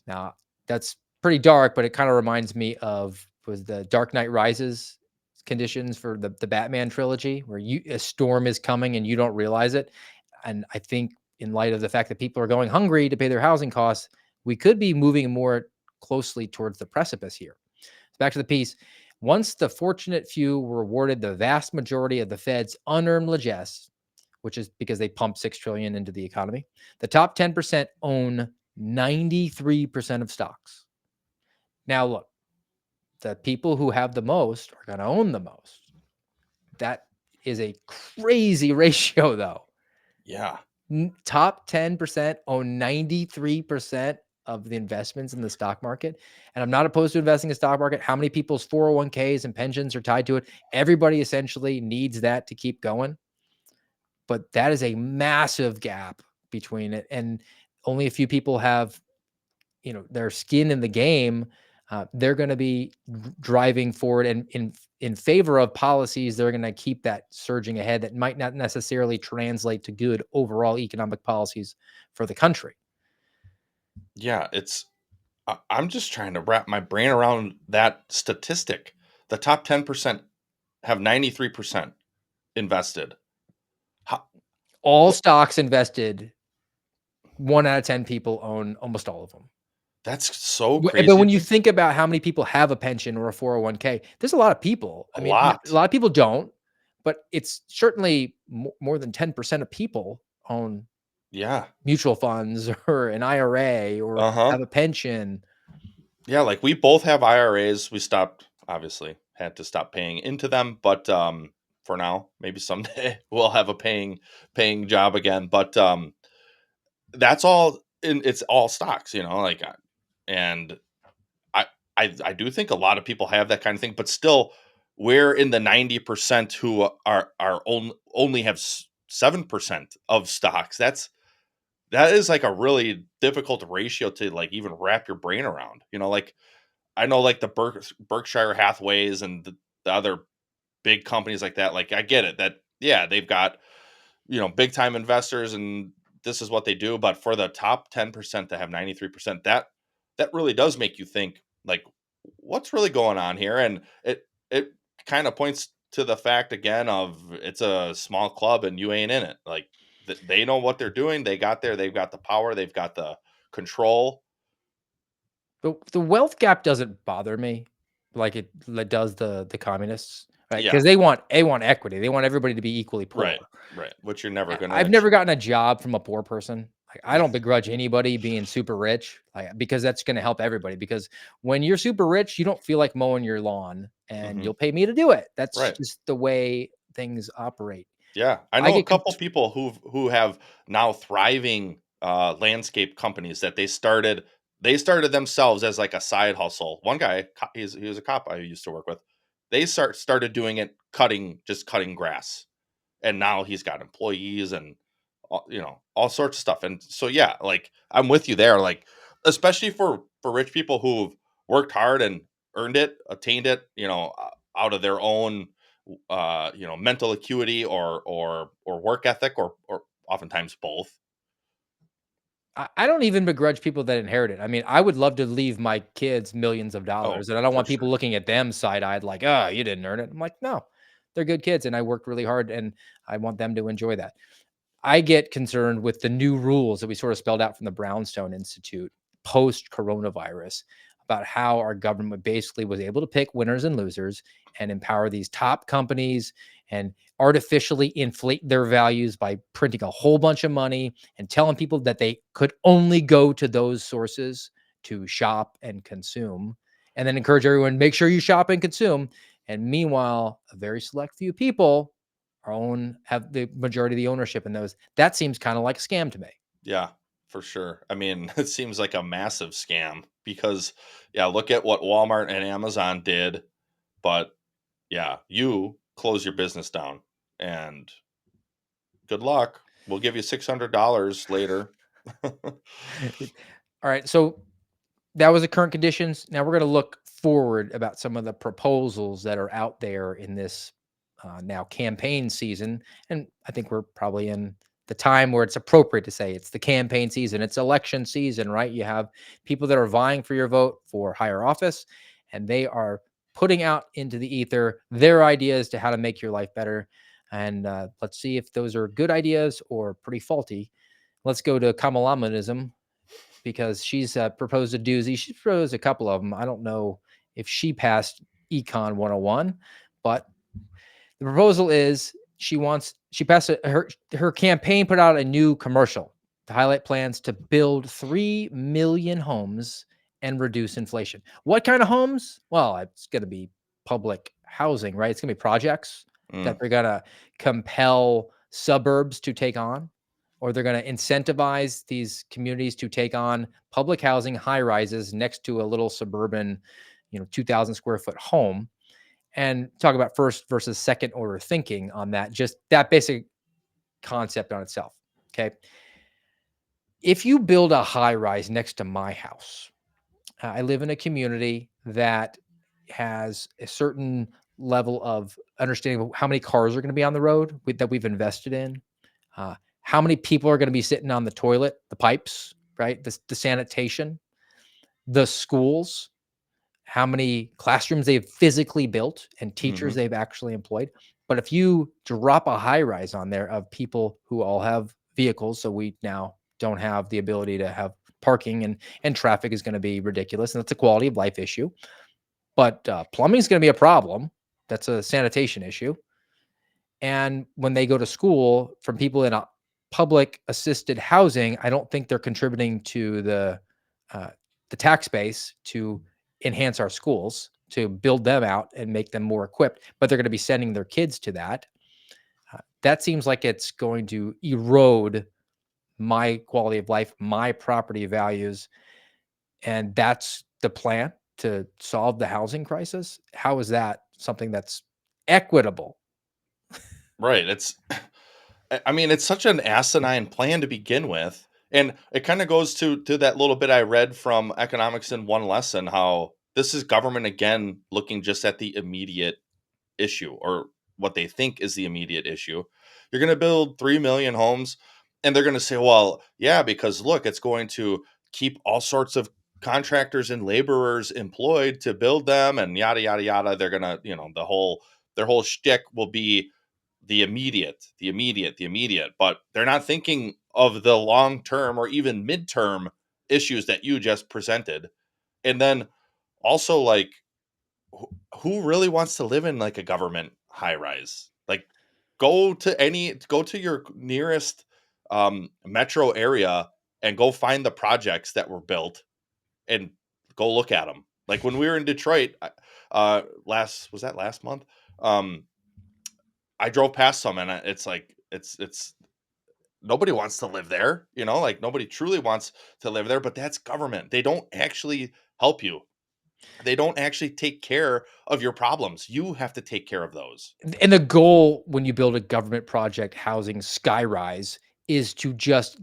Now, that's pretty dark, but it kind of reminds me of was the Dark Knight Rises conditions for the Batman trilogy, where a storm is coming and you don't realize it. And I think in light of the fact that people are going hungry to pay their housing costs, we could be moving more closely towards the precipice here. Back to the piece. Once the fortunate few were awarded the vast majority of the Fed's unearned largesse, which is because they pumped 6 trillion into the economy, the top 10% own 93% of stocks. Now look, the people who have the most are going to own the most. That is a crazy ratio though. Yeah. Top 10% own 93% of the investments in the stock market. And I'm not opposed to investing in the stock market. How many people's 401ks and pensions are tied to it? Everybody essentially needs that to keep going. But that is a massive gap between it. And only a few people have, their skin in the game. They're going to be driving forward and in favor of policies. They're going to keep that surging ahead that might not necessarily translate to good overall economic policies for the country. Yeah, I'm just trying to wrap my brain around that statistic. The top 10% have 93% invested. How, All what, stocks invested, 1 out of 10 people own almost all of them. that's so But crazy when to you think. think about how many people have a pension or a 401k, there's a lot of people. I A mean, a lot. lot of people don't, but it's certainly more than 10% of people own Yeah. mutual funds or an IRA or Uh-huh. have a pension. Yeah, like we both have IRAs. We stopped, obviously, had to stop paying into them, but for now, maybe someday we'll have a paying job again. But that's all it's all stocks, like and I, I do think a lot of people have that kind of thing, but still we're in the 90% who are only have 7% of stocks. That is like a really difficult ratio to like even wrap your brain around. Like I know like the Berkshire Hathaways and the other big companies like that. Like I get it that yeah, they've got big time investors and this is what they do. But for the top 10% to have 93%, that really does make you think like what's really going on here. And it kind of points to the fact again of it's a small club and you ain't in it. Like they know what they're doing. They got there. They've got the power. They've got the control. The wealth gap doesn't bother me like it does the communists, right? Yeah. Because they want equity. They want everybody to be equally poor. Right. Right. Which you're never going to I've never gotten a job from a poor person. Like, I don't begrudge anybody being super rich, like, because that's going to help everybody. Because when you're super rich, you don't feel like mowing your lawn, and Mhm. you'll pay me to do it. That's Right. just the way things operate. Yeah, I I know a get con- couple people who have now thriving landscape companies that they started themselves as like a side hustle. One guy, he was a cop I used to work with. They started doing it just cutting grass, and now he's got employees and all sorts of stuff. And so yeah, like I'm with you there. Like especially for rich people who've worked hard and earned it, attained it, out of their own mental acuity or work ethic or oftentimes both. I don't even begrudge people that inherit it. I mean, I would love to leave my kids millions of Oh, dollars, and I don't for want people sure. looking at them side-eyed like, "Oh, you didn't earn it." I'm like, "No, they're good kids, and I worked really hard, and I want them to enjoy that." I get concerned with the new rules that we sort of spelled out from the Brownstone Institute post coronavirus about how our government basically was able to pick winners and losers and empower these top companies and artificially inflate their values by printing a whole bunch of money and telling people that they could only go to those sources to shop and consume, and then encourage everyone, make sure you shop and consume. And meanwhile, a very select few people have the majority of the ownership in those. That seems kind of like a scam to me. Yeah, for sure. I mean, it seems like a massive scam because yeah, look at what Walmart and Amazon did, but yeah, you close your business down and good luck. We'll give you $600 later. All right, so that was the current conditions. Now we're going to look forward about some of the proposals that are out there in this now campaign season, and I think we're probably in the time where it's appropriate to say it's the campaign season. It's election season, right? You have people that are vying for your vote for higher office, and they are putting out into the ether their ideas to how to make your life better. And let's see if those are good ideas or pretty faulty. Let's go to Kamalamanism. because she's proposed a doozy. She's proposed a couple of them. I don't know if she passed Econ 101, but the proposal is she passed her campaign put out a new commercial to highlight plans to build 3 million homes and reduce inflation. What kind of homes? Well, it's going to be public housing, right? It's going to be projects that Mm, they're going to compel suburbs to take on, or they're going to incentivize these communities to take on public housing high rises next to a little suburban, 2,000 square foot home, and talk about first versus second order thinking on that, just that basic concept on itself. Okay. If you build a high rise next to my house, I live in a community that has a certain level of understanding of how many cars are going to be on the road that we've invested in, how many people are going to be sitting on the toilet, the pipes, right? The sanitation, the schools, how many classrooms they've physically built and teachers mhm. they've actually employed. But if you drop a high rise on there of people who all have vehicles, so we now don't have the ability to have parking, and traffic is going to be ridiculous, and that's a quality of life issue. But plumbing is going to be a problem. That's a sanitation issue. And when they go to school from people in a public assisted housing, I don't think they're contributing to uh, the tax base to enhance our schools, to build them out and make them more equipped. But they're going to be sending their kids to that. That seems like it's going to erode my quality of life, my property values, and that's the plan to solve the housing crisis. How is that something that's equitable? Right. I mean, it's such an asinine plan to begin with. And it kind of goes to that little bit I read from Economics in One Lesson, how this is government again looking just at the immediate issue, or what they think is the immediate issue. You're going to build 3 million homes, and they're going to say, well, yeah, because look, it's going to keep all sorts of contractors and laborers employed to build them, and yada, yada, yada. They're going to, their whole shtick will be the immediate, the immediate, the immediate, but they're not thinking of the long term or even midterm issues that you just presented. And then also, like, who really wants to live in like a government high rise? Like, go to your nearest metro area and go find the projects that were built and go look at them. Like when we were in Detroit, last was that last month? Um, I drove past some, and it's like it's nobody wants to live there, like nobody truly wants to live there, but that's government. They don't actually help you. They don't actually take care of your problems. You have to take care of those. And the goal when you build a government project housing skyrise is to just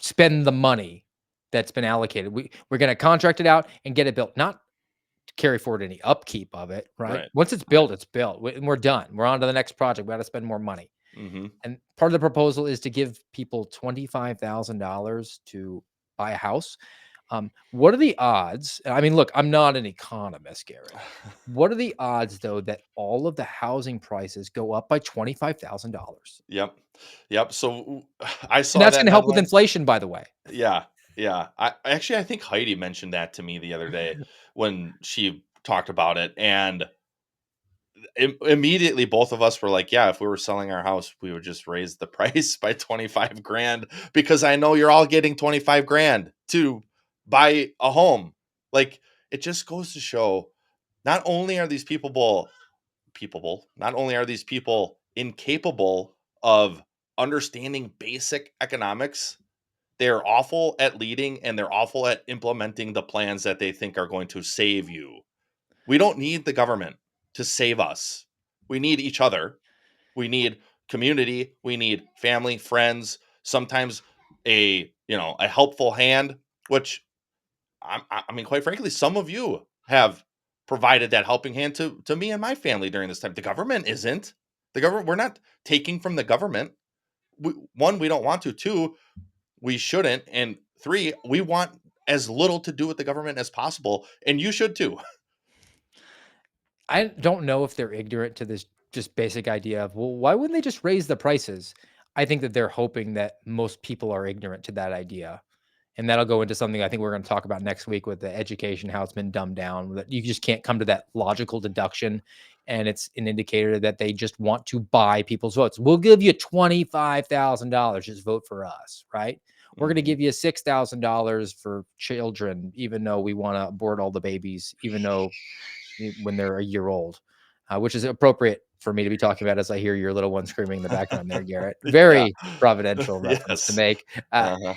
spend the money that's been allocated. We're going to contract it out and get it built, not to carry forward any upkeep of it, right? Right. Once it's built, it's built. And we're done. We're on to the next project. We got to spend more money. Mhm. And part of the proposal is to give people $25,000 to buy a house. What are the odds? I mean, look, I'm not an economist, Garrett. What are the odds, though, that all of the housing prices go up by $25,000? Yep. Yep. So I And saw that's that going to help with headline. inflation, by the way. Yeah. Yeah. I think Heidi mentioned that to me the other day when she talked about it, and immediately both of us were like, yeah, if we were selling our house, we would just raise the price by 25 grand, because I know you're all getting 25 grand to buy a home. Like, it just goes to show, not only are these not only are these people incapable of understanding basic economics, they're awful at leading, and they're awful at implementing the plans that they think are going to save you. We don't need the government to save us. We need each other. We need community. We need family, friends, sometimes a helpful hand, which I mean, quite frankly, some of you have provided that helping hand to me and my family during this time. The government isn't. The government, we're not taking from the government. One, we don't want to. Two, we shouldn't. And three, we want as little to do with the government as possible. And you should too. I don't know if they're ignorant to this just basic idea of, well, why wouldn't they just raise the prices? I think that they're hoping that most people are ignorant to that idea. And that'll go into something I think we're going to talk about next week with the education, how it's been dumbed down, that you just can't come to that logical deduction. And it's an indicator that they just want to buy people's votes. We'll give you $25,000. Just vote for us, right? We're going to give you $6,000 for children, even though we want to abort all the babies, even though when they're a year old, which is appropriate for me to be talking about as I hear your little one screaming in the background there, Garrett. Yeah. Very providential reference to Yes. make. Uh-huh.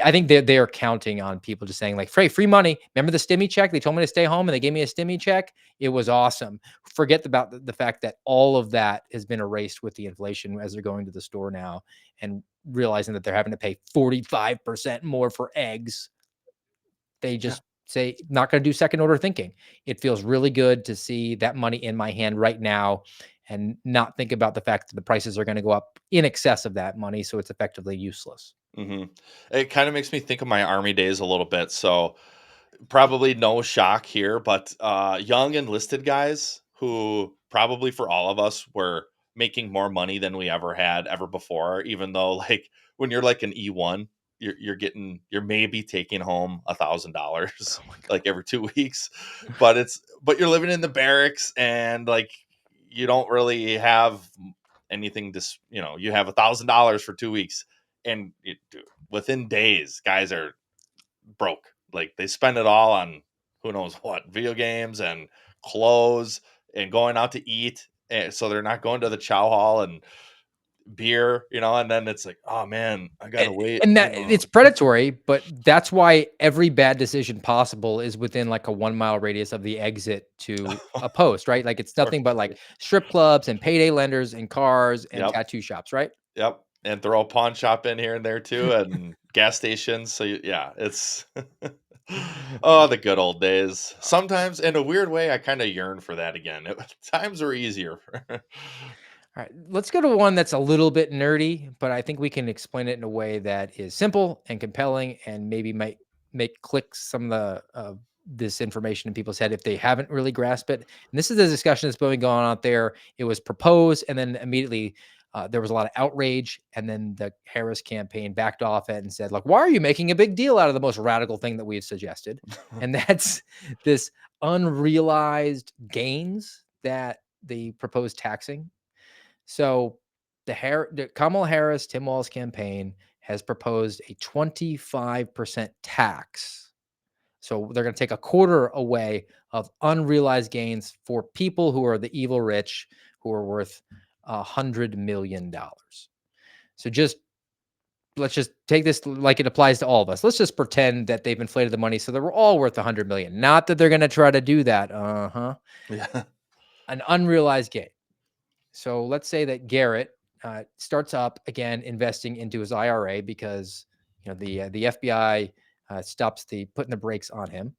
I think they're counting on people just saying like, free money. Remember the stimmy check? They told me to stay home and they gave me a stimmy check. It was awesome. Forget about the fact that all of that has been erased with the inflation as they're going to the store now and realizing that they're having to pay 45% more for eggs. They just say, not going to do second order thinking. It feels really good to see that money in my hand right now and not think about the fact that the prices are going to go up in excess of that money. So it's effectively useless. It kind of makes me think of my army days a little bit. So probably no shock here, but young enlisted guys who probably for all of us were making more money than we ever had ever before. Even though, like, when you're like an E1, you're maybe taking home $1,000 like every 2 weeks, but you're living in the barracks and like you don't really have anything to you have $1,000 for 2 weeks, and within days, guys are broke. Like they spend it all on who knows what, video games and clothes and going out to eat. And so they're not going to the chow hall and beer, and then it's like, oh man, I gotta And wait. and that it's predatory, but that's why every bad decision possible is within like a 1 mile radius of the exit to a post, right? Like it's nothing but like strip clubs and payday lenders and cars and Yep. tattoo shops, right? Yep. And throw a pawn shop in here and there too, and gas stations. So yeah, it's oh, the good old days. Sometimes in a weird way, I kind of yearn for that again. Times were easier. All right, let's go to one that's a little bit nerdy, but I think we can explain it in a way that is simple and compelling and maybe might make click some of the this information in people's head if they haven't really grasped it. And this is the discussion that's been going on out there. It was proposed, and then immediately there was a lot of outrage, and then the Harris campaign backed off it and said, "Like, why are you making a big deal out of the most radical thing that we've suggested?" And that's this unrealized gains that the proposed taxing. So the Kamala Harris, Tim Walz campaign has proposed a 25% tax. So they're going to take a quarter away of unrealized gains for people who are the evil rich who are worth $100 million. So let's just take this like it applies to all of us. Let's just pretend that they've inflated the money so that we're all worth 100 million. Not that they're going to try to do that. Yeah. An unrealized gain. So let's say that Garrett starts up again investing into his IRA because the FBI stops putting the brakes on him,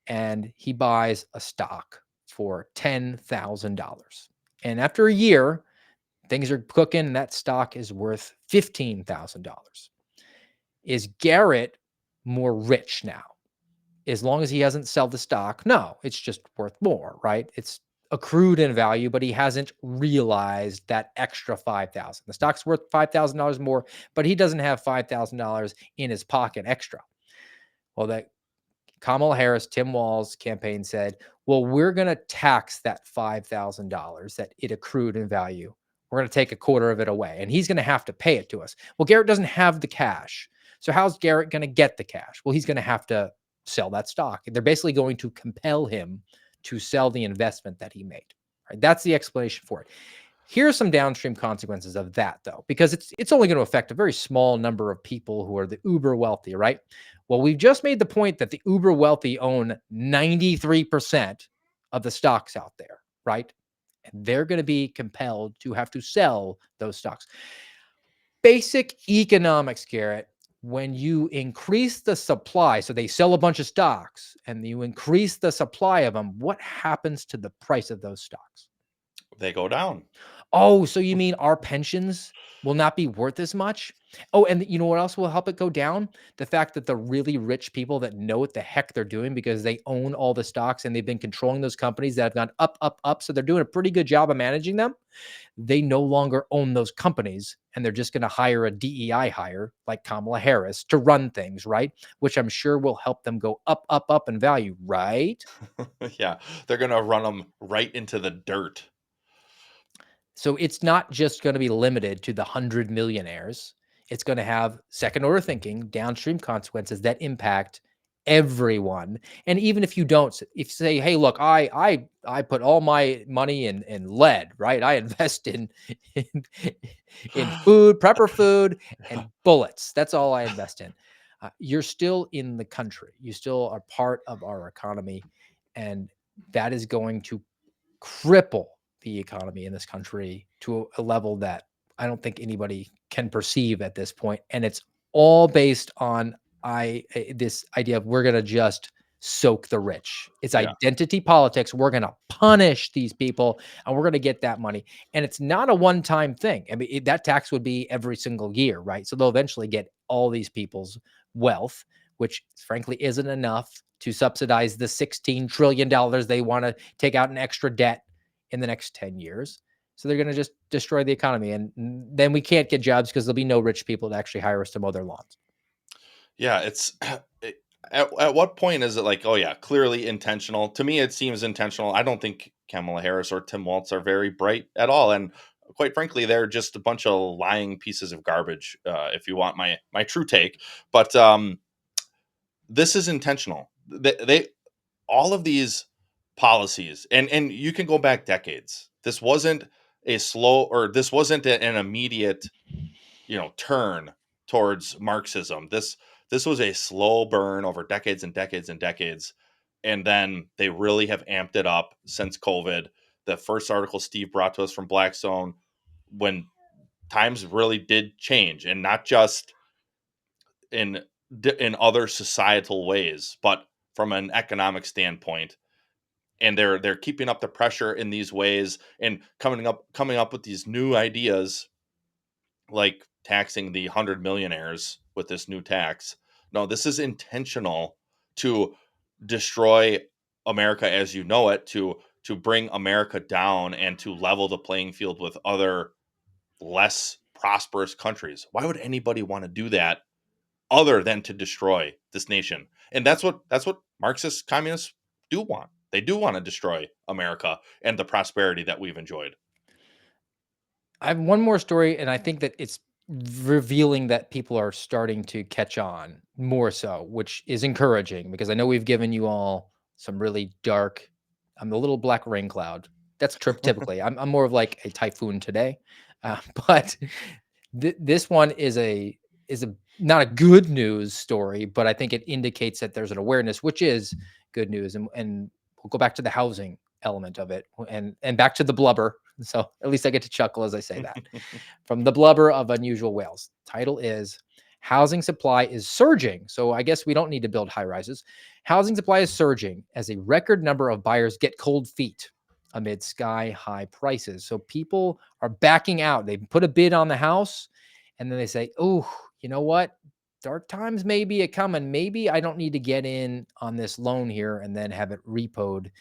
and he buys a stock for $10,000. And after a year, things are cooking, and that stock is worth $15,000. Is Garrett more rich now? As long as he hasn't sold the stock, no, it's just worth more, right? It's accrued in value, but he hasn't realized that extra 5,000. The stock's worth $5,000 more, but he doesn't have $5,000 in his pocket extra. Well, that Kamala Harris, Tim Walz campaign said, well, we're going to tax that $5,000 that it accrued in value. We're going to take a quarter of it away, and he's going to have to pay it to us. Well, Garrett doesn't have the cash. So how's Garrett going to get the cash? Well, he's going to have to sell that stock. They're basically going to compel him to sell the investment that he made. Right? That's the explanation for it. Here are some downstream consequences of that, though, because it's only going to affect a very small number of people who are the uber wealthy, right? Well, we've just made the point that the uber wealthy own 93% of the stocks out there, right? And they're going to be compelled to have to sell those stocks. Basic economics, Garrett, when you increase the supply, so they sell a bunch of stocks and you increase the supply of them, what happens to the price of those stocks? They go down. Oh, so you mean our pensions will not be worth as much? Oh, and you know what else will help it go down? The fact that the really rich people that know what the heck they're doing because they own all the stocks and they've been controlling those companies that have gone up, up, up. So they're doing a pretty good job of managing them. They no longer own those companies and they're just going to hire a DEI hire like Kamala Harris to run things, right? Which I'm sure will help them go up, up, up in value, right? Yeah, they're gonna run them right into the dirt. So it's not just going to be limited to the 100 millionaires. It's going to have second order thinking, downstream consequences that impact everyone. And even if you don't, if you say, hey, look, I put all my money in lead, right? I invest in, in food, prepper food, Yeah. and bullets. That's all I invest in. You're still in the country. You still are part of our economy. And that is going to cripple the economy in this country to a level that I don't think anybody can perceive at this point. And it's all based on this idea of we're going to just soak the rich. It's Yeah. identity politics. We're going to punish these people and we're going to get that money. And it's not a one-time thing. I mean, that tax would be every single year, right? So they'll eventually get all these people's wealth, which frankly isn't enough to subsidize the $16 trillion they want to take out in extra debt in the next 10 years. So they're going to just destroy the economy. And then we can't get jobs because there'll be no rich people to actually hire us to mow their lawns. Yeah, it's at what point is it like, oh yeah, clearly intentional? To me, it seems intentional. I don't think Kamala Harris or Tim Walz are very bright at all, and quite frankly, they're just a bunch of lying pieces of garbage. If you want my true take, but this is intentional. They all of these policies, and you can go back decades. This wasn't a slow, or this wasn't an immediate, turn towards Marxism. This was a slow burn over decades and decades and decades, and then they really have amped it up since COVID. The first article Steve brought to us from Blackstone, when times really did change, and not just in in other societal ways, but from an economic standpoint. And they're keeping up the pressure in these ways and coming up with these new ideas, like taxing the 100 millionaires with this new tax. No, this is intentional to destroy America as you know it, to bring America down and to level the playing field with other less prosperous countries. Why would anybody want to do that other than to destroy this nation? And that's what Marxist communists do want. They do want to destroy America and the prosperity that we've enjoyed. I have one more story, and I think that it's revealing that people are starting to catch on more so, which is encouraging because I know we've given you all some really dark. I'm the little black rain cloud. That's typically. I'm more of like a typhoon today, but this one is a not a good news story, but I think it indicates that there's an awareness, which is good news, and we'll go back to the housing element of it, and back to the blubber. So at least I get to chuckle as I say that. From the blubber of Unusual Whales. Title is Housing Supply is Surging. So I guess we don't need to build high rises. Housing supply is surging as a record number of buyers get cold feet amid sky high prices. So people are backing out. They put a bid on the house and then they say, oh, you know what? Dark times may be a coming. Maybe I don't need to get in on this loan here and then have it repoed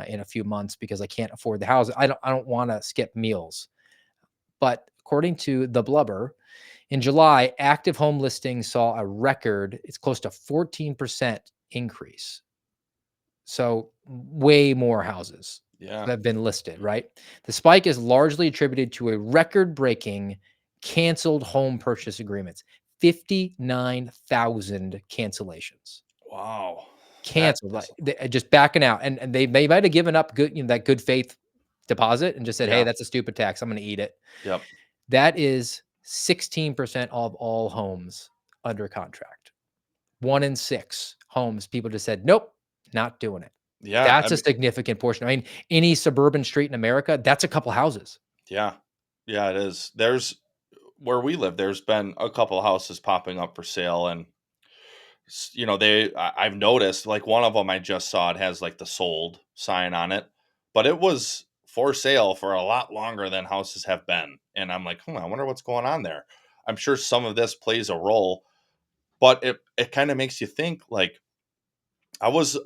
in a few months because I can't afford the house. I don't want to skip meals. But according to the blubber, in July, active home listings saw a record, it's close to 14% increase. So way more houses Yeah. have been listed, right? The spike is largely attributed to a record-breaking canceled home purchase agreements, 59,000 cancellations. Wow. That Canceled, like is, just backing out, and they might have given up good, that good faith deposit and just said, "Hey, yeah. that's a stupid tax. I'm going to eat it." Yep. That is 16% of all homes under contract. 1 in 6 homes, people just said, "Nope, not doing it." Yeah. I That's a mean, significant portion. I mean, any suburban street in America, that's a couple houses. yeah. Yeah, it is. There's where we live, there's been a couple houses popping up for sale, and I've noticed, like, one of them I just saw, it has like the sold sign on it, but it was for sale for a lot longer than houses have been. And I'm like, I wonder what's going on there. I'm sure some of this plays a role, but it kind of makes you think like I was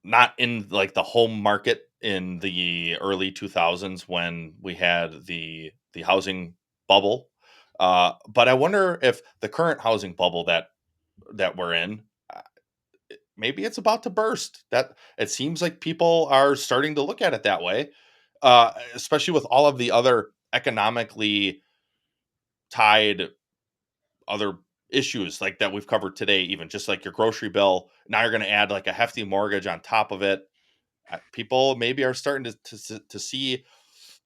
not in like the home market in the early 2000s when we had the housing bubble. But I wonder if the current housing bubble that we're in, uh, maybe it's about to burst. That it seems like people are starting to look at it that way, especially with all of the other economically tied other issues like that we've covered today. Even just like your grocery bill, now you're going to add like a hefty mortgage on top of it. People maybe are starting to see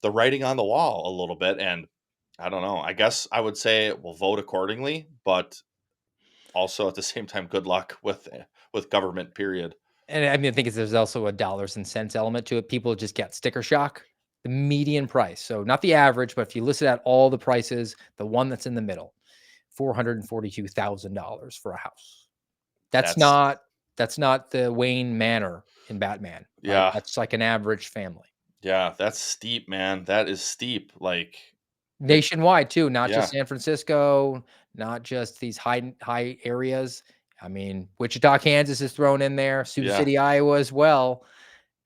the writing on the wall a little bit, and I don't know. I guess I would say we'll vote accordingly, but also at the same time, good luck with government. Period. And I mean, I think there's also a dollars and cents element to it. People just get sticker shock. The median price, so not the average, but if you listed out all the prices, the one that's in the middle, $442,000 for a house. That's That's not that's not the Wayne Manor in Batman, right? yeah, That's like an average family. yeah. That's steep, man. That is steep. Like it. Nationwide too, not just Yeah, San Francisco, not just these high areas. I mean, Wichita, Kansas is thrown in there, Sioux yeah. City, Iowa as well,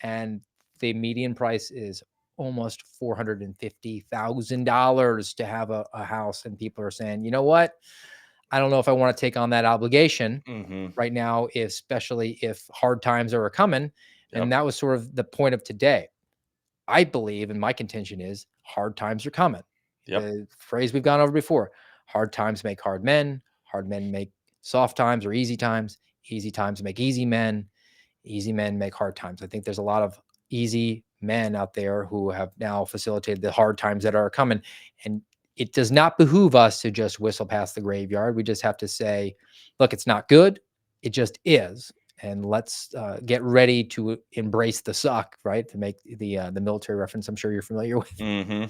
and the median price is almost $450,000 to have a house, and people are saying, "You know what? I don't know if I wanna take on that obligation Hmm. right now, especially if hard times are a coming," and Yep. that was sort of the point of today. I believe, and my contention is hard times are coming. Yep. The phrase we've gone over before, hard times make hard men make soft times or easy times make easy men make hard times. I think there's a lot of easy men out there who have now facilitated the hard times that are coming. And it does not behoove us to just whistle past the graveyard. We just have to say, look, it's not good. It just is. And let's get ready to embrace the suck, right? To make the military reference, I'm sure you're familiar with. Hmm.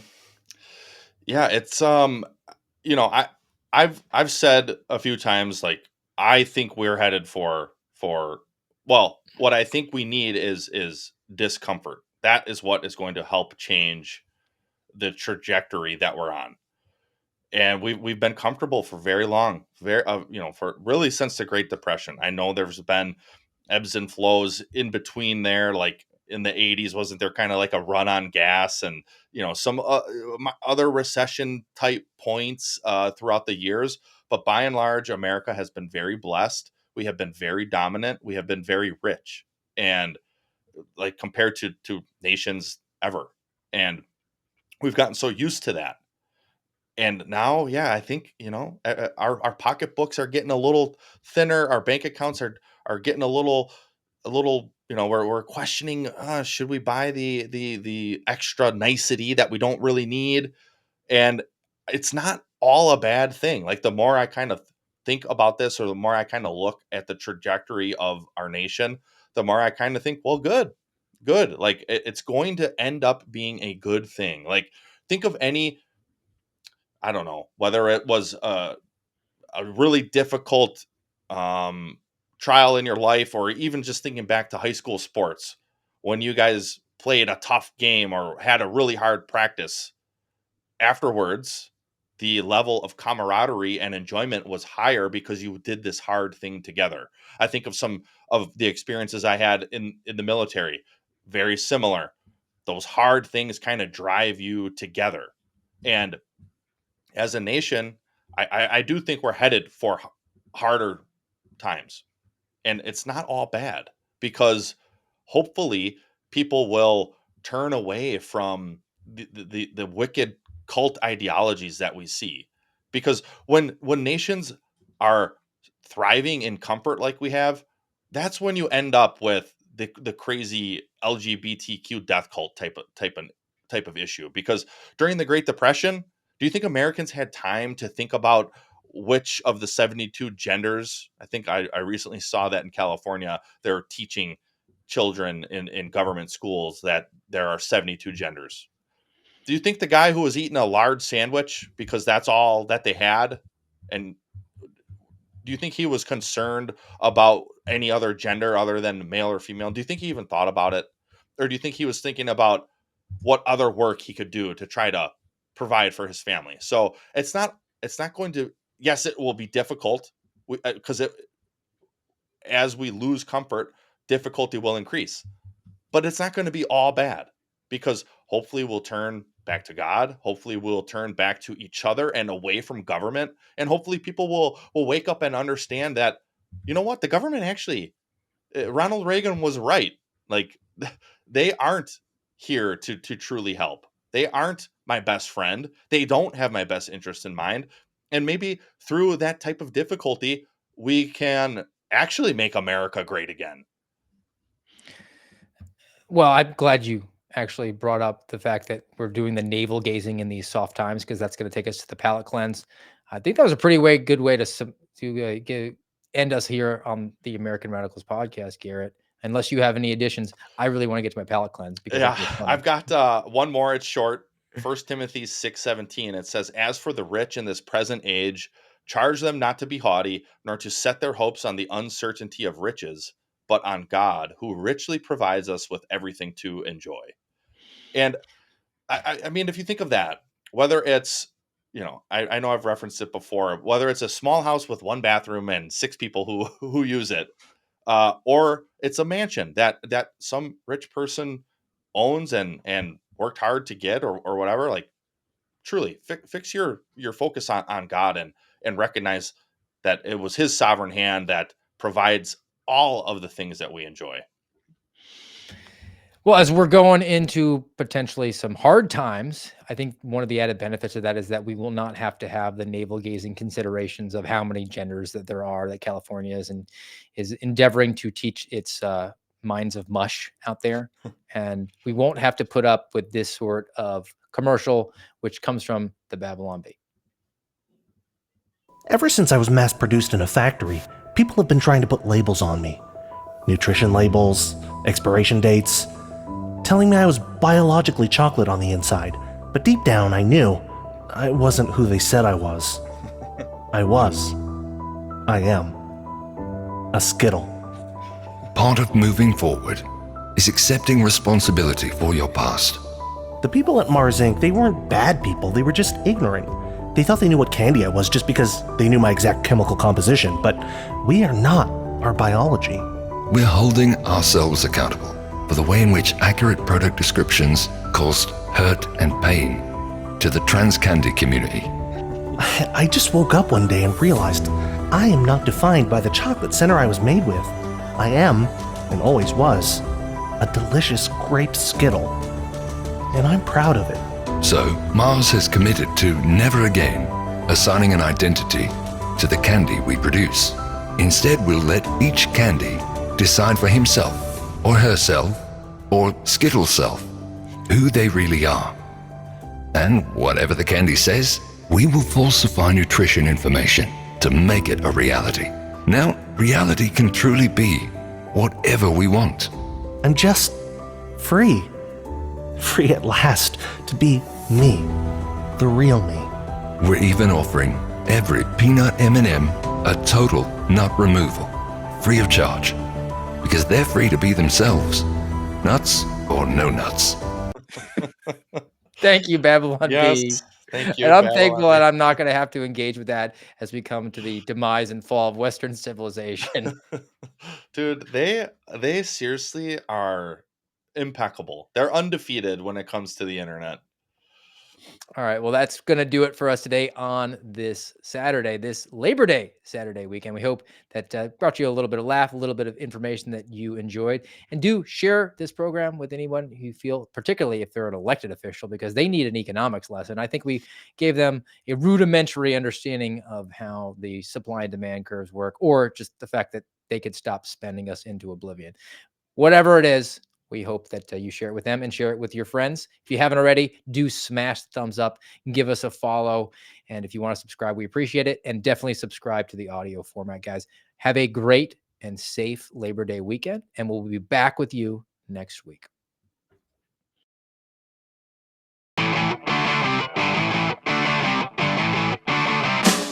Yeah. It's I've said a few times like I think we're headed for well, what I think we need is discomfort. That is what is going to help change the trajectory that we're on. And we've been comfortable for very long, very for really since the Great Depression. I know there's been ebbs and flows in between there, like in the 80s wasn't there kind of like a run on gas and some other recession type points throughout the years, but by and large America has been very blessed. We have been very dominant, we have been very rich, and like compared to nations ever, and we've gotten so used to that. And now, yeah, I think our pocketbooks are getting a little thinner. Our bank accounts are getting a little. We're questioning. Should we buy the extra nicety that we don't really need? And it's not all a bad thing. Like the more I kind of think about this, or the more I kind of look at the trajectory of our nation, the more I kind of think, well, good, good. Like it's going to end up being a good thing. Like think of any, I don't know, whether it was a really difficult um, trial in your life, or even just thinking back to high school sports when you guys played a tough game or had a really hard practice. Afterwards, the level of camaraderie and enjoyment was higher because you did this hard thing together. I think of some of the experiences I had in the military, very similar. Those hard things kind of drive you together. And as a nation, I do think we're headed for harder times, and it's not all bad because hopefully people will turn away from the wicked cult ideologies that we see. Because when nations are thriving in comfort like we have, that's when you end up with the crazy LGBTQ death cult type of issue. Because during the Great Depression, do you think Americans had time to think about which of the 72 genders? I think I recently saw that in California, they're teaching children in government schools that there are 72 genders. Do you think the guy who was eating a large sandwich because that's all that they had, and do you think he was concerned about any other gender other than male or female? Do you think he even thought about it? Or do you think he was thinking about what other work he could do to try to provide for his family. So it's not going to, yes, it will be difficult because as we lose comfort, difficulty will increase, but it's not going to be all bad because hopefully we'll turn back to God. Hopefully we'll turn back to each other and away from government. And hopefully people will wake up and understand that, you know what, the government actually, Ronald Reagan was right. Like they aren't here to truly help. They aren't my best friend. They don't have my best interest in mind. And maybe through that type of difficulty, we can actually make America great again. Well, I'm glad you actually brought up the fact that we're doing the navel gazing in these soft times, because that's going to take us to the palate cleanse. I think that was a pretty good way to end us here on the American Radicals podcast, Garrett. Unless you have any additions, I really want to get to my palate cleanse because I Yeah, think it's funny. I've got one more. It's short. 1 Timothy 6:17. It says, "As for the rich in this present age, charge them not to be haughty, nor to set their hopes on the uncertainty of riches, but on God, who richly provides us with everything to enjoy." And I mean, if you think of that, whether it's, I know I've referenced it before, whether it's a small house with one bathroom and 6 people who use it, or it's a mansion that some rich person owns and worked hard to get, or whatever. Like, truly fix your focus on God, and recognize that it was his sovereign hand that provides all of the things that we enjoy. Well, as we're going into potentially some hard times, I think one of the added benefits of that is that we will not have to have the navel gazing considerations of how many genders that there are, that California is endeavoring to teach its minds of mush out there. And we won't have to put up with this sort of commercial, which comes from the Babylon Bee. Ever since I was mass produced in a factory, people have been trying to put labels on me. Nutrition labels, expiration dates, telling me I was biologically chocolate on the inside, but deep down I knew I wasn't who they said I was. I am a Skittle. Part of moving forward is accepting responsibility for your past. The people at Mars Inc., they weren't bad people, they were just ignorant. They thought they knew what candy I was just because they knew my exact chemical composition, but we are not our biology. We're holding ourselves accountable for the way in which accurate product descriptions caused hurt and pain to the trans candy community. I just woke up one day and realized I am not defined by the chocolate center I was made with. I am, and always was, a delicious grape Skittle. And I'm proud of it. So, Mars has committed to never again assigning an identity to the candy we produce. Instead, we'll let each candy decide for himself, or herself, or Skittle's self, who they really are. And whatever the candy says, we will falsify nutrition information to make it a reality. Now, reality can truly be whatever we want. I'm just free. Free at last to be me, the real me. We're even offering every peanut M&M a total nut removal, free of charge, because they're free to be themselves, nuts or no nuts. Thank you, Babylon Yes, Bee. thank you. And I'm Babylon thankful Bee. that I'm not going to have to engage with that as we come to the demise and fall of Western civilization. Dude, they seriously are impeccable. They're undefeated when it comes to the internet. All right. Well, that's going to do it for us today on this Saturday, this Labor Day Saturday weekend. We hope that brought you a little bit of laugh, a little bit of information that you enjoyed. And do share this program with anyone who you feel, particularly if they're an elected official, because they need an economics lesson. I think we gave them a rudimentary understanding of how the supply and demand curves work, or just the fact that they could stop spending us into oblivion. Whatever it is, we hope that you share it with them and share it with your friends. If you haven't already, do smash the thumbs up and give us a follow. And if you want to subscribe, we appreciate it. And definitely subscribe to the audio format, guys. Have a great and safe Labor Day weekend. And we'll be back with you next week.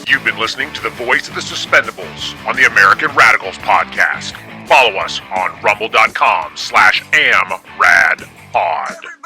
You've been listening to the voice of the Suspendables on the American Radicals podcast. Follow us on rumble.com/amradpod.